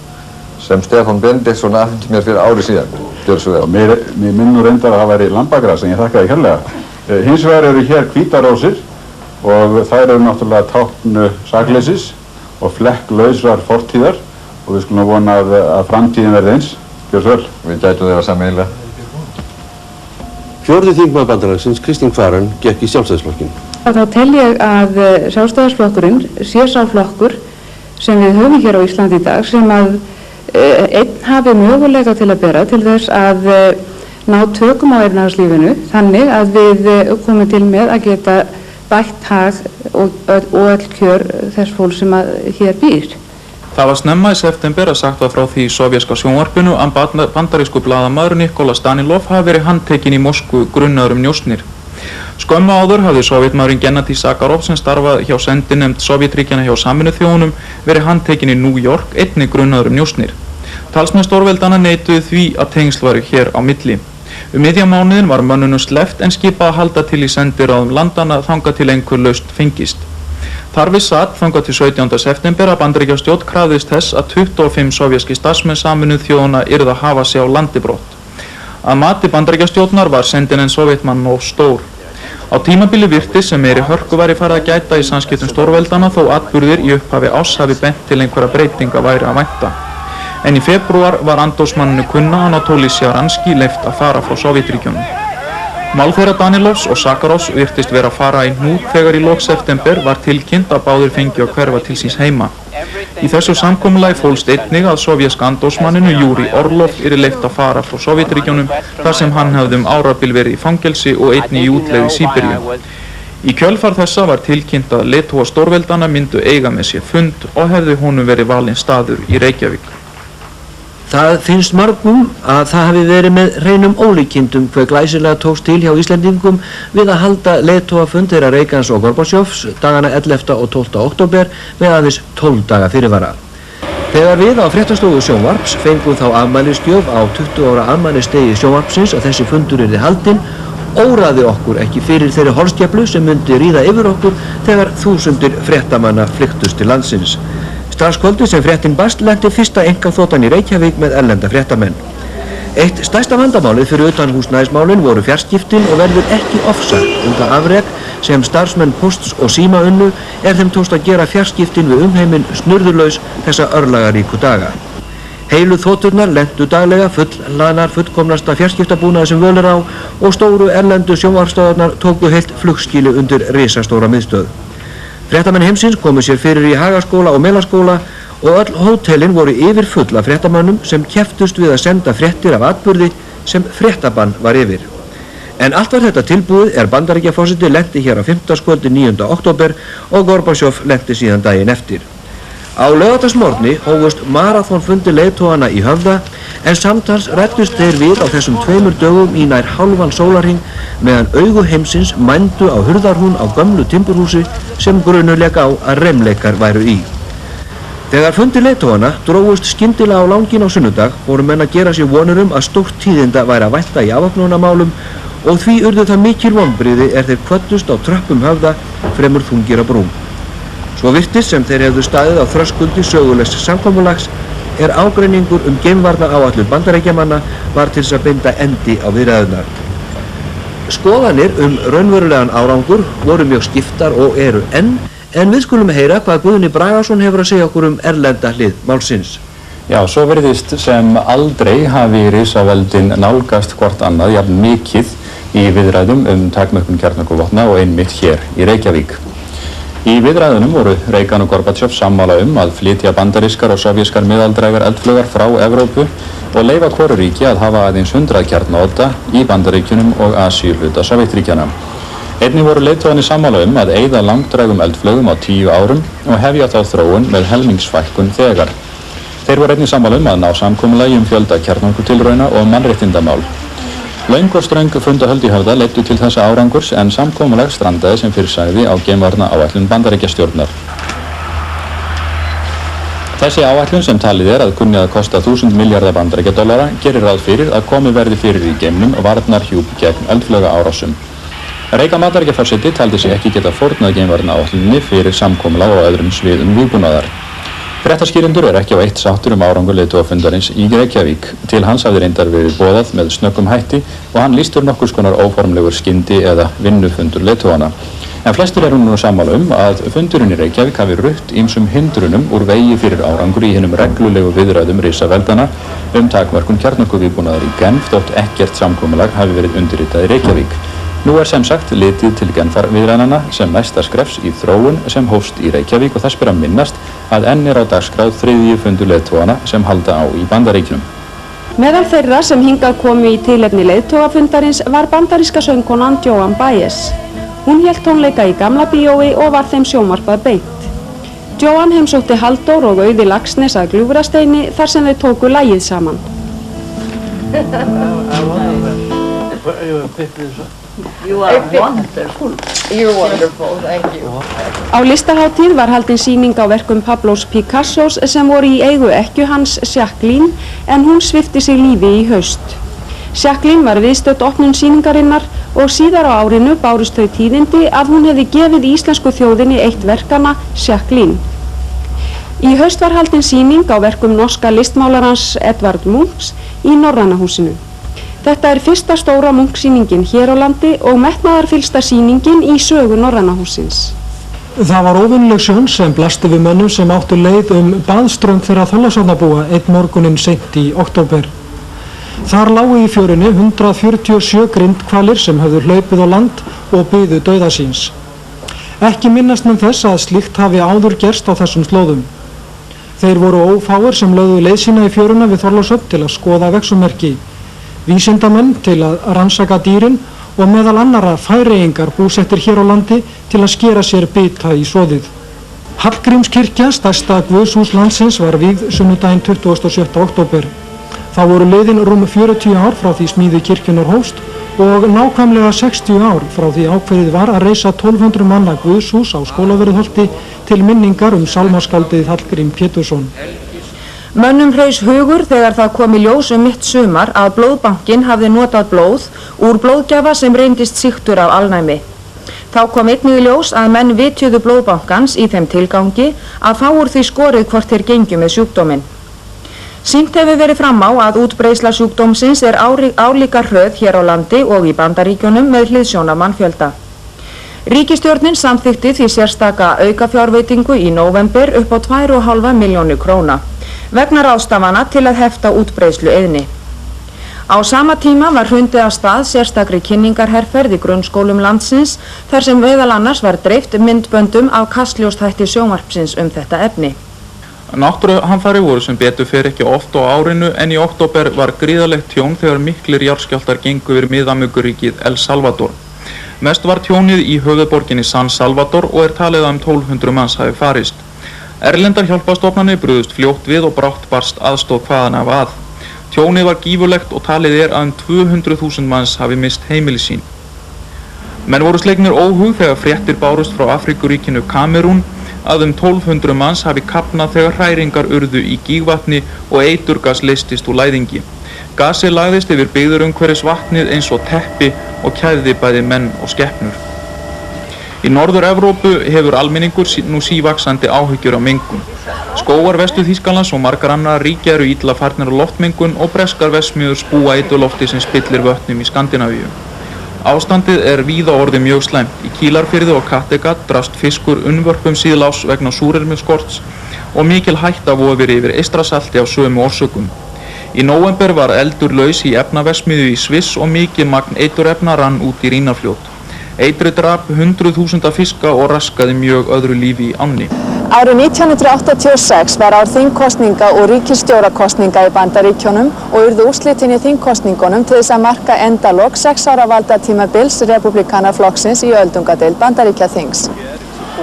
sem Stefán Benediktsson aðfindi mér fyrir ári síðan. Gjörðu svo vel. Mér minnur reyndar að það væri lambagras en ég þakka því kærlega. Hins vegar eru hér hvítarósir og þær eru náttúrulega tákn sakleysis og flekklausrar fortíðar og við skulum vona að framtíðin verði eins. Gjörðu svo vel. Við gætum þeirra sameiginlega. 4. þingmaður bandalagsins, Kristín Kvaran, gekk í Sjálfstæðisflokkinn. Þá tel ég að Sjálfstæðisflokkurinn sé sá flokkur sem við höfum hér á Íslandi í dag sem að einn hafi möguleika til að bera til þess að ná tökum á efnahagslífinu þannig að við komum til með að geta bætt hag og öll kjör þess fólk sem að hér býr. Það var snemma í september að sagt var frá því í sovjerska sjónvarpinu að bandarísku blaðamaður Nikola Danilov hafi verið handtekinn í Moskvu grunnaður njósnir. Skömmu áður hafði sovjetmaðurinn Gennadij Sakharov sem starfað hjá sendinefnd Sovétríkjanna hjá Sameinuðu þjóðunum verið handtekinn í New York einnig grunnaður njósnir. Talsmenn stórveldanna neituðu því að tengsl væru hér á milli. Miðjan mánuðinn var mönnunum sleppt en skipað að halda til í sendiráðum landanna þangað til einhver lausn fengist. Þar við satt þangað til 17. september að Bandaríkjastjórn krafðist þess að 25 sovjerski starfsmenn Sameinuðu þjóðanna yrðu að hafa sig á landi brott. Að mati Bandaríkjastjórnar var sendinefnd Sovétmann of stór. Á tímabili virtist sem meiri hörku væri farið að gæta í samskiptum stórveldana þó atburðir í upphafi árs hafi bent til einhverja breytinga væri að vænta. En í febrúar var andófsmanninu kunna Anatolij Sjaransky leyft að fara frá Sovétríkjunum. Mál þeirra Danilovs og Sakharovs virtist vera að fara í hnút þegar í lok september var tilkynnt að báðir fengju að hverfa til síns heima. Í þessu samkomulagi fólst einnig að sovjerska andófsmanninu Júri Orlov yrði leyft að fara frá Sovétríkjunum þar sem hann hefði árabil verið í fangelsi og einnig í útlegð í Síberíu. Í kjölfar þessa var tilkynnt að leiðtogar stórveldana myndu eiga með sér fund og hefði honum verið valinn staður í Reykjavík. Það finnst margum að það hafi verið með hreinum ólíkindum hve glæsilega tókst til hjá Íslendingum við að halda leiðtogafund þeirra Reagans og Gorbatsjovs dagana 11. og 12. október með aðeins 12 daga fyrirvara. Þegar við á fréttastofu sjónvarps fengum þá afmælisgjöf á 20 ára afmælisdegi sjónvarpsins að þessi fundur yrði haldinn, óraði okkur ekki fyrir þeirri holskeflu sem myndi ríða yfir okkur þegar þúsundir fréttamanna flykktust til landsins. Strax kvöldið sem fréttin barst lenti fyrsta einkaþotan í Reykjavík með erlenda fréttamenn. Eitt stærsta vandamálið fyrir utan húsnæðismálin voru fjarskiptin og verður ekki ofsagt það afrek sem starfsmenn Pósts og Síma unnu þeim tókst að gera fjarskiptin við umheiminn snurðurlaus þessa örlagaríku daga. Heilu þoturnar lentu daglega fullhlaðnar fullkomnasta fjarskiptabúnaði sem völ er á og stóru erlendu sjónvarpsstöðvarnar tóku heilt flugskýli undir risastóra miðstöð. Fréttamenn heimsins komu sér fyrir í Hagaskóla og Melaskóla og öll hótelin voru yfirfull af fréttamönnum sem kepptust við að senda fréttir af atburði sem fréttabann var yfir. En allt var þetta tilbúið Bandaríkjaforseti lenti hér á 5. 9. október og Gorbatsjov lenti síðan daginn eftir. Á laugardagsmorgni hófust maraþonfundi leiðtogana í Höfða en samtals ræddust þeir við á þessum 2 dögum í nær hálfan sólarhring meðan augu heimsins mændu á hurðarhún á gömlu timburhúsi sem grunuleika á að reimleikar væru í. Þegar fundi leiðtogana drógust skyndilega á langinn á sunnudag voru menn að gera sér vonir að stórt tíðinda væri að vænta í afvopnunarmálum og því urðu það mikil vonbrigði þeir kvöddust á tröppum Höfða fremur þungir að brún. Svo virtist sem þeir hefðu staðið á þröskuldi sögulegs samkomulags ágreiningur geimvarnaáætlun Bandaríkjamanna var til þess að binda endi á viðræðurnar. Skoðanir raunverulegan árangur voru mjög skiptar og eru en við skulum heyra hvað Guðni Bragason hefur að segja okkur erlenda hlið málsins. Já, svo virðist sem aldrei hafi risaveldin nálgast hvort annað jafn mikið í viðræðum takmörkun kjarnorkuvopna og einmitt hér í Reykjavík. Í viðræðunum voru Reagan og Gorbatsjov sammála að flytja bandarískar og sovjískar miðaldrægar eldflaugar frá Evrópu og leyfa hvoru ríki að hafa aðeins 100 kjarnaodda í Bandaríkjunum og Asíuhluta Sovétríkjanna. Einnig voru leiðtogarnir sammála að eyða langdrægum eldflaugum á 10 árum og hefja þá þróun með helmingsfækkun þegar. Þeir voru einnig sammála að ná samkomulagi fjölda kjarnorkutilrauna og mannréttindamál. Löng og ströng fundahöld í Höfða leiddu til þessa árangurs en samkomulag strandaði sem fyrr sagði á geimvarnaáætlun Bandaríkjastjórnar. Þessi áætlun sem talið að kunni að kosta 1000 milljarða bandaríkjadollara gerir ráð fyrir að komið verði fyrir í geimnum varnarhjúp gegn eldflaugaárásum. Reagan Bandaríkjaforseti taldi sig ekki geta fórnað geimvarnaáætlunni fyrir samkomulag á öðrum sviðum vígbúnaðar. Fréttaskýrendur ekki á eitt sáttur árangur leiðtogafundarins í Reykjavík. Til hans hafði reyndar verið boðað með snöggum hætti og hann lýstur nokkurs konar óformlegur skyndi eða vinnufundur leiðtogana. En flestir nú sammála að fundurinn í Reykjavík hafi rutt ýmsum hindrunum úr vegi fyrir árangur í hinum reglulegu viðræðum risaveldana takmörkun kjarnorkuvígbúnaðar í Genf þótt ekkert samkomulag hafi verið undirritað í Reykjavík. Nú sem sagt litið til Genfarviðræðnanna sem næsta skrefs í þróun sem hófst í Reykjavík og þess ber að minnast að enn á dagskráð 3. fundur leiðtogana sem halda á í Bandaríkjunum. Meðal þeirra sem hingað komu í tilefni leiðtogafundarins var bandaríska söngkonan Joan Baez. Hún hélt tónleika í Gamla bíói og var þeim sjónvarpað beint. Joan heimsótti Halldór og Auði Laxness að Gljúfrasteini þar sem þau tóku lagið saman. You are wonderful. You're wonderful, thank you. Á listahátíð var haldin sýning á verkum Pablos Picassos sem voru í eigu ekkju hans Jacqueline en hún svipti sig lífi í haust. Jacqueline var viðstödd opnun sýningarinnar og síðar á árinu bárust þau tíðindi að hún hefði gefið íslensku þjóðinni eitt verkana Jacqueline. Í haust var haldin sýning á verkum norska listmálarans Edvard Munchs í Norræna húsinu. Þetta er fyrsta stóra Munch-sýningin hér á landi og metnaðarfyllsta sýningin í sögu Norræna hússins. Það var óvenjuleg sjón sem blasti við mönnum sem áttu leið baðströnd þeirra Þorlákshafnarbúa einn morguninn seint í október. Þar lágu í fjörunni 147 grindhvalir sem höfðu hlaupið á land og biðu dauða síns. Ekki minnast menn þess að slíkt hafi áður gerst á þessum slóðum. Þeir voru ófáir sem lögðu leið sína í fjöruna við Þorlákshöfn til að skoða vegsumerki. Vísindamenn til að rannsaka dýrin og meðal annarra Færeyingar búsettir hér á landi til að skera sér bita í soðið. Hallgrímskirkja, stærsta guðshús landsins, var vígð sunnudaginn 27. október. Þá voru liðin rúm 40 ár frá því smíði kirkjunnar hófst og nákvæmlega 60 ár frá því ákveðið var að reisa 1200 manna guðshús á Skólavörðuholti til minningar sálmaskáldið Hallgrím Pétursson. Mönnum hraus hugur þegar það kom í ljós mitt sumar að blóðbankinn hafði notað blóð úr blóðgjafa sem reyndist sýktur af alnæmi. Þá kom einnig í ljós að menn vitjuðu blóðbankans í þeim tilgangi að fá úr því skorið hvort þeir gengju með sjúkdóminn. Sýnt hefur verið fram á að útbreiðsla sjúkdómsins er álíka hröð hér á landi og í Bandaríkjunum með hliðsjón af mannfjölda. Ríkisstjórnin samþykkti því sérstaka aukafjárveitingu í nóvember upp á 2,5 milljónir króna vegna ráðstafana til að hefta útbreiðslu eyðni. Á sama tíma var hrundið af stað sérstakri kynningarherferð í grunnskólum landsins þar sem meðal annars var dreift myndböndum af kastljósþætti sjónvarpsins þetta efni. Náttúruhamfarir voru sem betur fer ekki oft á árinu en í október var gríðarlegt tjón þegar miklir jarðskjálftar gengu yfir Mið-Ameríkuríkið El Salvador. Mest var tjónið í höfuðborginni San Salvador og talið að 1200 manns hafi farist. Erlendar hjálparstofnanir brugðust fljótt við og brátt barst aðstoð hvaðan af að. Tjónið var gífurlegt og talið að 200.000 manns hafi mist heimili sín. Menn voru slegnir óhug þegar fréttir bárust frá Afríkuríkinu Kamerún að 1200 manns hafi kafnað þegar hræringar urðu í Gígvatni og eiturgas leystist úr læðingi. Gasið lagðist yfir byggður umhverfis vatnið eins og teppi og kæfði bæði menn og skepnur. Í Norður-Evrópu hefur almenningur nú sívaxandi áhyggjur af mengun. Skógar Vestur-Þýskalands og margar annarra ríkja eru illa farnir á loftmengun og breskar verksmiðjur spúa eiturlofti sem spillir vötnum í Skandinavíu. Ástandið er víða orðið mjög slæmt. Í Kílarfirði og Kattegat drast fiskur unnvörpum síðlás vegna súrefnisskorts og mikil hætta vofir yfir Eystrasalti af sömu orsökum. Í nóvember var eldur laus í efnaverksmiðju í Sviss og mikið magn eiturefna rann út í Rínafljót. Eitrið drap 100.000 fiska og raskaði mjög öðru lífi í ánni. Árið 1986 var ár þingkosninga og ríkisstjórakosninga í Bandaríkjunum og urðu úrslitin í þingkosningunum til þess að marka endalok 6 ára valdatímabils Repúblikanaflokksins í öldungadeild Bandaríkjaþings.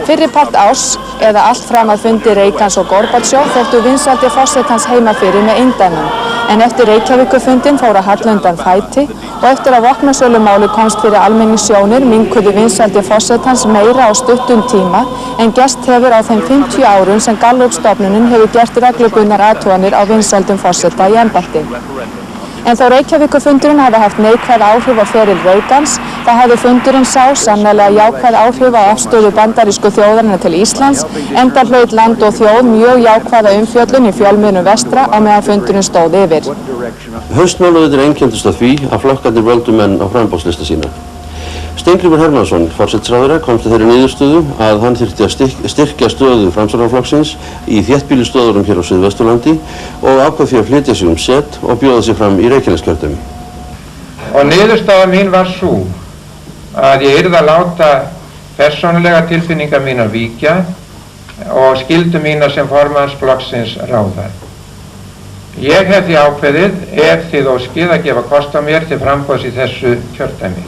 Fyrri part árs, eða allt fram að fundi Reagans og Gorbatsjov, þóttu vinsældir forsetans heima fyrir með eindæmum. En eftir Reykjavíkurfundinn fór að halla undan fæti og eftir að vopnasölumáli komst fyrir almenningssjónir minnkuðu vinsældir forsetans meira á stuttum tíma en gerst hefur á þeim 50 árum sem Gallup-stofnunin hefur gert reglubundnar athuganir á vinsældum forseta í embætti. En þó Reykjavíkurfundurinn hafi haft neikvæð áhrif á feril Reagans, þá hafði fundurinn sannarlega jákvæð áhrif á afstöðu bandarísku þjóðarinnar til Íslands, enda hlaut land og þjóð mjög jákvæða umfjöllun í fjölmiðlum vestra á meðan fundurinn stóð yfir. Haustmánuðir einkenndust af því að flokkarnir völdu menn á framboðslista sína. Steingrímur Hermannsson, forsætisráðherra, komst að þeirri niðurstöðu að hann þyrfti að styrkja stöðu Framsóknarflokksins í þéttbýlisstöðurum hér á Suðvesturlandi og ákvað því að flytja sig set og bjóða sig fram í Reykjaneskjördæmi. Og niðurstaða mín var sú að ég yrði að láta persónulega tilfinningar mínar víkja og skyldu mínar sem formanns flokksins ráða. Ég hef því ákveðið, ef þið óskið, að gefa kost á mér til framboðs í þessu kjördæmi.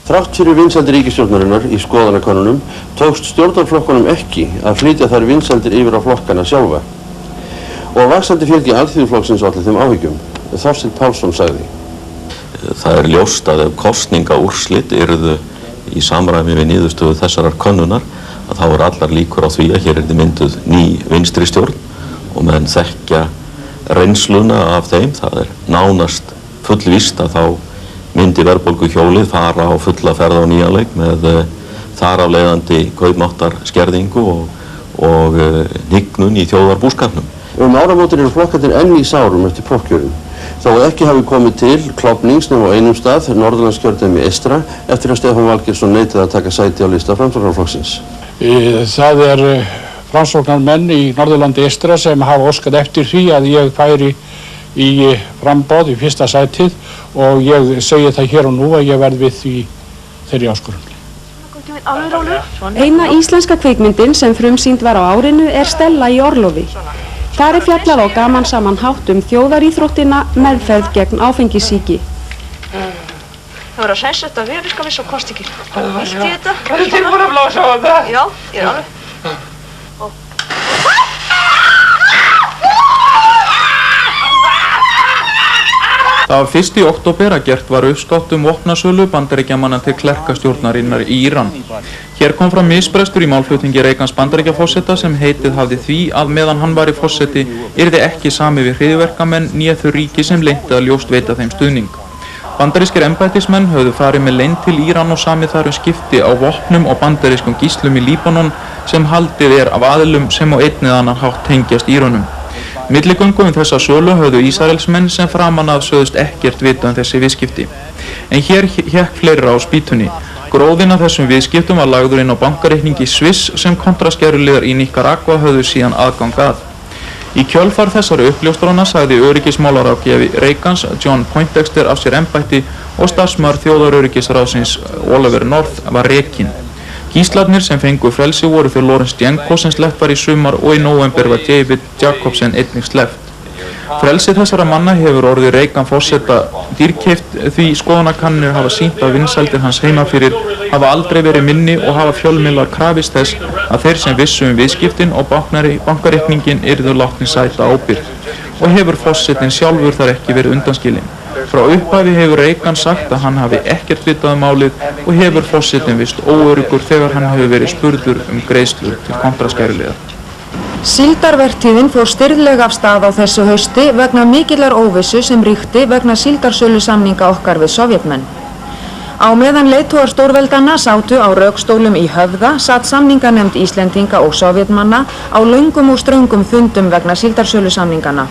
Þrátt fyrir vinsældir ríkisstjórnarinnar í skoðanakönnunum tókst stjórnarflokkunum ekki að flytja þær vinsældir yfir á flokkana sjálfa. Og vaxandi fjöldi Alþýðuflokksins olli þeim áhyggjum. Þorsteinn Pálsson sagði: Það ljóst að ef kosningaúrslit yrðu í samræmi við niðurstöðu þessarar könnunar að þá allar líkur á því að hér yrði mynduð ný vinstri stjórn og menn þekkja reynsluna af þeim. Það nánast fullvíst að þá myndi verðbólguhjólið fara á fulla ferð á nýjan leik með þar af leiðandi kaupmáttarskerðingu og hnignun í þjóðarbúskapnum. Áramótin eru flokkarnir enn í sárum eftir prófkjörin. Þó ekki hafi komið til klofnings nema á einum stað, Norðurlandskjördæmi eystra, eftir að Stefán Valgeirsson neitaði að taka sæti á lista Framsóknarflokksins. Það Framsóknarmenn í Norðurlandi eystra sem hafa óskað eftir því að ég færi í framboð í fyrsta sætið og ég segi það hér og nú að ég verð við þeirri áskorun. Eina íslenska kvikmyndin sem frumsýnd var á árinu er Stella í orlofi. Þar fjallað á gamansaman hátt þjóðaríþróttina meðferð gegn áfengissýki. Það verður að hreinsa þetta við, skal við svo kosti ekki. Allt í þetta. Það tilbúin að blása á þetta? Já, ég alveg. Það var 1. október að gert var uppskátt vopnasölu Bandaríkjamanna til klerkastjórnarinnar í Íran. Hér kom fram misbrestur í málflutningi Reagans Bandaríkjaforseta sem heitið hafði því að meðan hann var í forseti yrði ekki samið við hryðjuverkamenn né þau ríki sem leyndi að ljóst veita þeim stuðning. Bandarískir embættismenn höfðu farið með leynd til Íran og samið þar skipti á vopnum og bandarískum gíslum í Líbanon sem haldið af aðilum sem á einn eða annan hátt tengjast Íranum. Milligöngu þessa sölu höfðu Ísraelsmenn sem framan af sögðust ekkert vita þessi viðskipti. En hér hékk fleira á spýtunni. Gróðinn af þessum viðskiptum var lagður inn á bankareikningi Sviss sem kontraskæruliðar í Nicaragua höfðu síðan aðgang að. Í kjölfar þessari uppljóstrana sagði öryggismálaráðgjafi Reagans, John Poindexter, af sér embætti og starfsmaður þjóðaröryggisráðsins Oliver North var rekinn. Gíslarnir sem fengu frelsi voru fyrir Lawrence Jenko sem sleppt var í sumar og í nóvember var David Jacobsen einnig sleppt. Frelsi þessara manna hefur orðið Reagan forseta dýrkeypt því skoðanakannir hafa sýnt að vinsældir hans heima fyrir hafa aldrei verið minni og hafa fjölmiðlar krafist þess að þeir sem vissu viðskiptin og bankareikningin yrðu látnir sæta ábyrgð. Og hefur forsetinn sjálfur þar ekki verið undanskilinn. Frá upphafi hefur Reagan sagt að hann hafi ekkert vitað málið og hefur forsetinn vist óöruggur þegar hann hefur verið spurður greiðslur til kontraskæruliða. Síldarvertíðin fór stirðlega af stað á þessu hausti vegna mikillar óvissu sem ríkti vegna síldarsölusamninga okkar við Sovétmenn. Á meðan leiðtogar stórveldanna sátu á rökstólum í Höfða satt samninganefnd Íslendinga og Sovétmanna á löngum og ströngum fundum vegna síldarsölusamningana.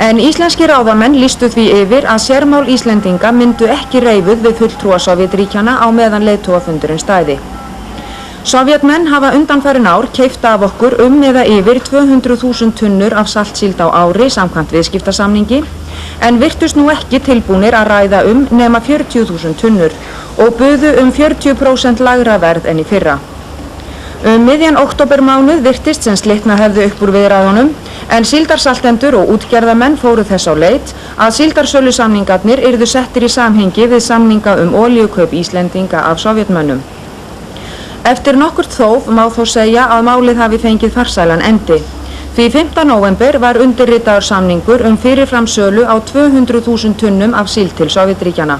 En íslenski ráðamenn lýstu því yfir að sérmál Íslendinga myndu ekki reifuð við fulltrúa Sovétríkjanna á meðan leiðtogafundurinn stæði. Sovétmenn hafa undanfarin ár keypt af okkur eða yfir 200.000 tunnur af saltsíld á ári samkvæmt viðskiptasamningi en virtust nú ekki tilbúnir að ræða nema 40.000 tunnur og buðu 40% lægra verð en í fyrra. Miðjan októbermánuð virtist sem slitna hefðu upp úr viðræðunum en síldarsaltendur og útgerðamenn fóru þess á leit að síldarsölusamningarnir yrðu settir í samhengi við samninga olíukaup Íslendinga af Sovétmönnum. Eftir nokkurt þóf má þó segja að málið hafi fengið farsælan endi. Því 5. nóvember var undirritaður samningur fyrirfram sölu á 200.000 tunnum af síld til Sovétríkjanna.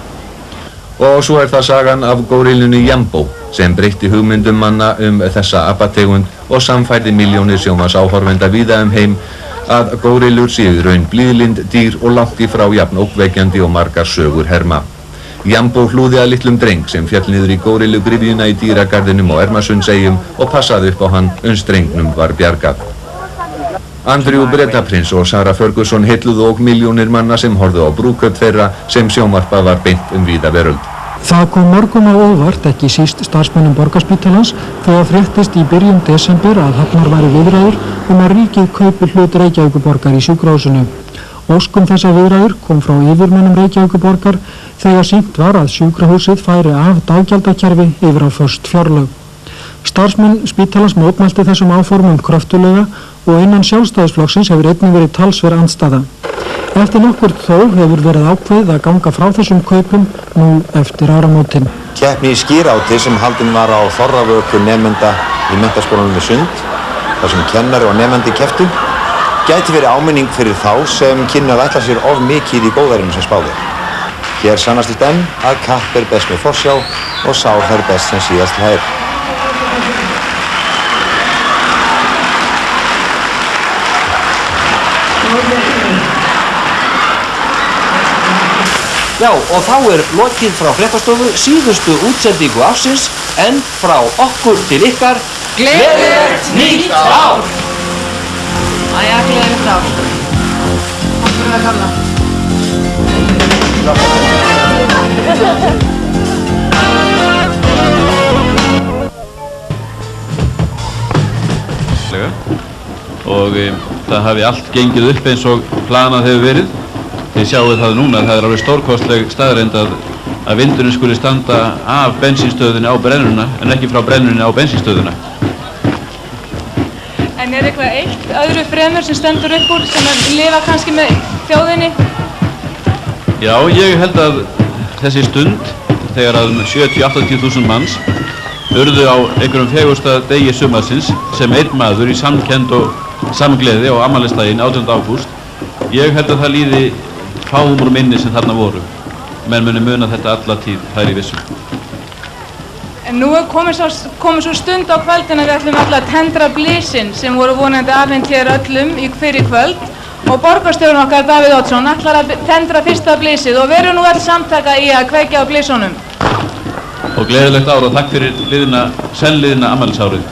Og svo það sagan af górilunni Jambo sem breytti hugmyndum manna þessa apategund og samfærði milljónir sjónvarsáhorfenda víða heim að górilur séu raun blíðlind, dýr og langt í frá jafn ógnvekjandi og margar sögur herma. Jambo hlúði að litlum dreng sem féll niður í górilugryfjuna í dýragarðinum á Ermasundseyjum og passaði upp á hann drengnum var bjargað. Andrew Bretaprins og Sarah Ferguson heilluðu og milljónir manna sem horfðu á brúðkaup þeirra sem sjónvarpað var beint víða veröld. Það kom mörgum á óvart, ekki síst starfsmönnum Borgarspítalans, þegar fréttist í byrjun desember að hafnar væri viðræður að ríkið kaupi hlut Reykjavíkurborgar í sjúkrahúsinu. Óskum þessa viðræður kom frá yfirmönnum Reykjavíkurborgar þegar sýnt var að sjúkrahúsið færi af daggjaldakerfi yfir á föst fjárlög. Starfsmenn spítalans mótmælti þessum áformum kröftulega og innan Sjálfstæðisflokksins hefur einnig verið talsverð andstaða. Eftir nokkurt þó hefur verið ákveðið að ganga frá þessum kaupum nú eftir áramótin. Keppni í skíráti sem haldin var á þorravöku nemenda í menntaskólanum við Sund, þar sem kennari og nemandi kepptu, gæti verið áminning fyrir þá sem kynna að ætla sér of mikið í góðærinu sem spáði. Hér sannast í enn að kapp er best með forsjá og sár þær best sem síðast hær. Já, og þá lokið frá fréttastofu síðustu útsendingu ársins, en frá okkur til ykkar, gleðilegt nýtt ár! Æja, gleðilegt ár. Takk fyrir að kalla. Og það hafi allt gengið upp eins og planað hefur verið. Þið sjáu það núna, það alveg stórkostleg staðreynd að vindurinn skuli standa af bensínstöðinni á brennuna en ekki frá brennunni á bensínstöðina. En eitthvað eitt öðru fremur sem stendur upp úr sem lifa kannski með þjóðinni? Já, ég held að þessi stund, þegar að 70-80.000 manns urðu á einhverjum fegursta degi sumarsins sem einn maður í samkennd og samgleði á afmælisdaginn 18. ágúst, ég held að það líði fáum úr minni sem þarna voru. Menn muni muna þetta alla tíð, það í vissu. En nú komið svo stund á kvöldin að við ætlum alltaf að tendra blísin sem voru vonandi afhent hér öllum fyrir kvöld og borgarstjórinn okkar Davíð Oddsson ætlar að tendra fyrsta blísið og veru nú öll samtaka í að kveikja á blísunum. Og gleðilegt ár og takk fyrir senliðina afmælisárið.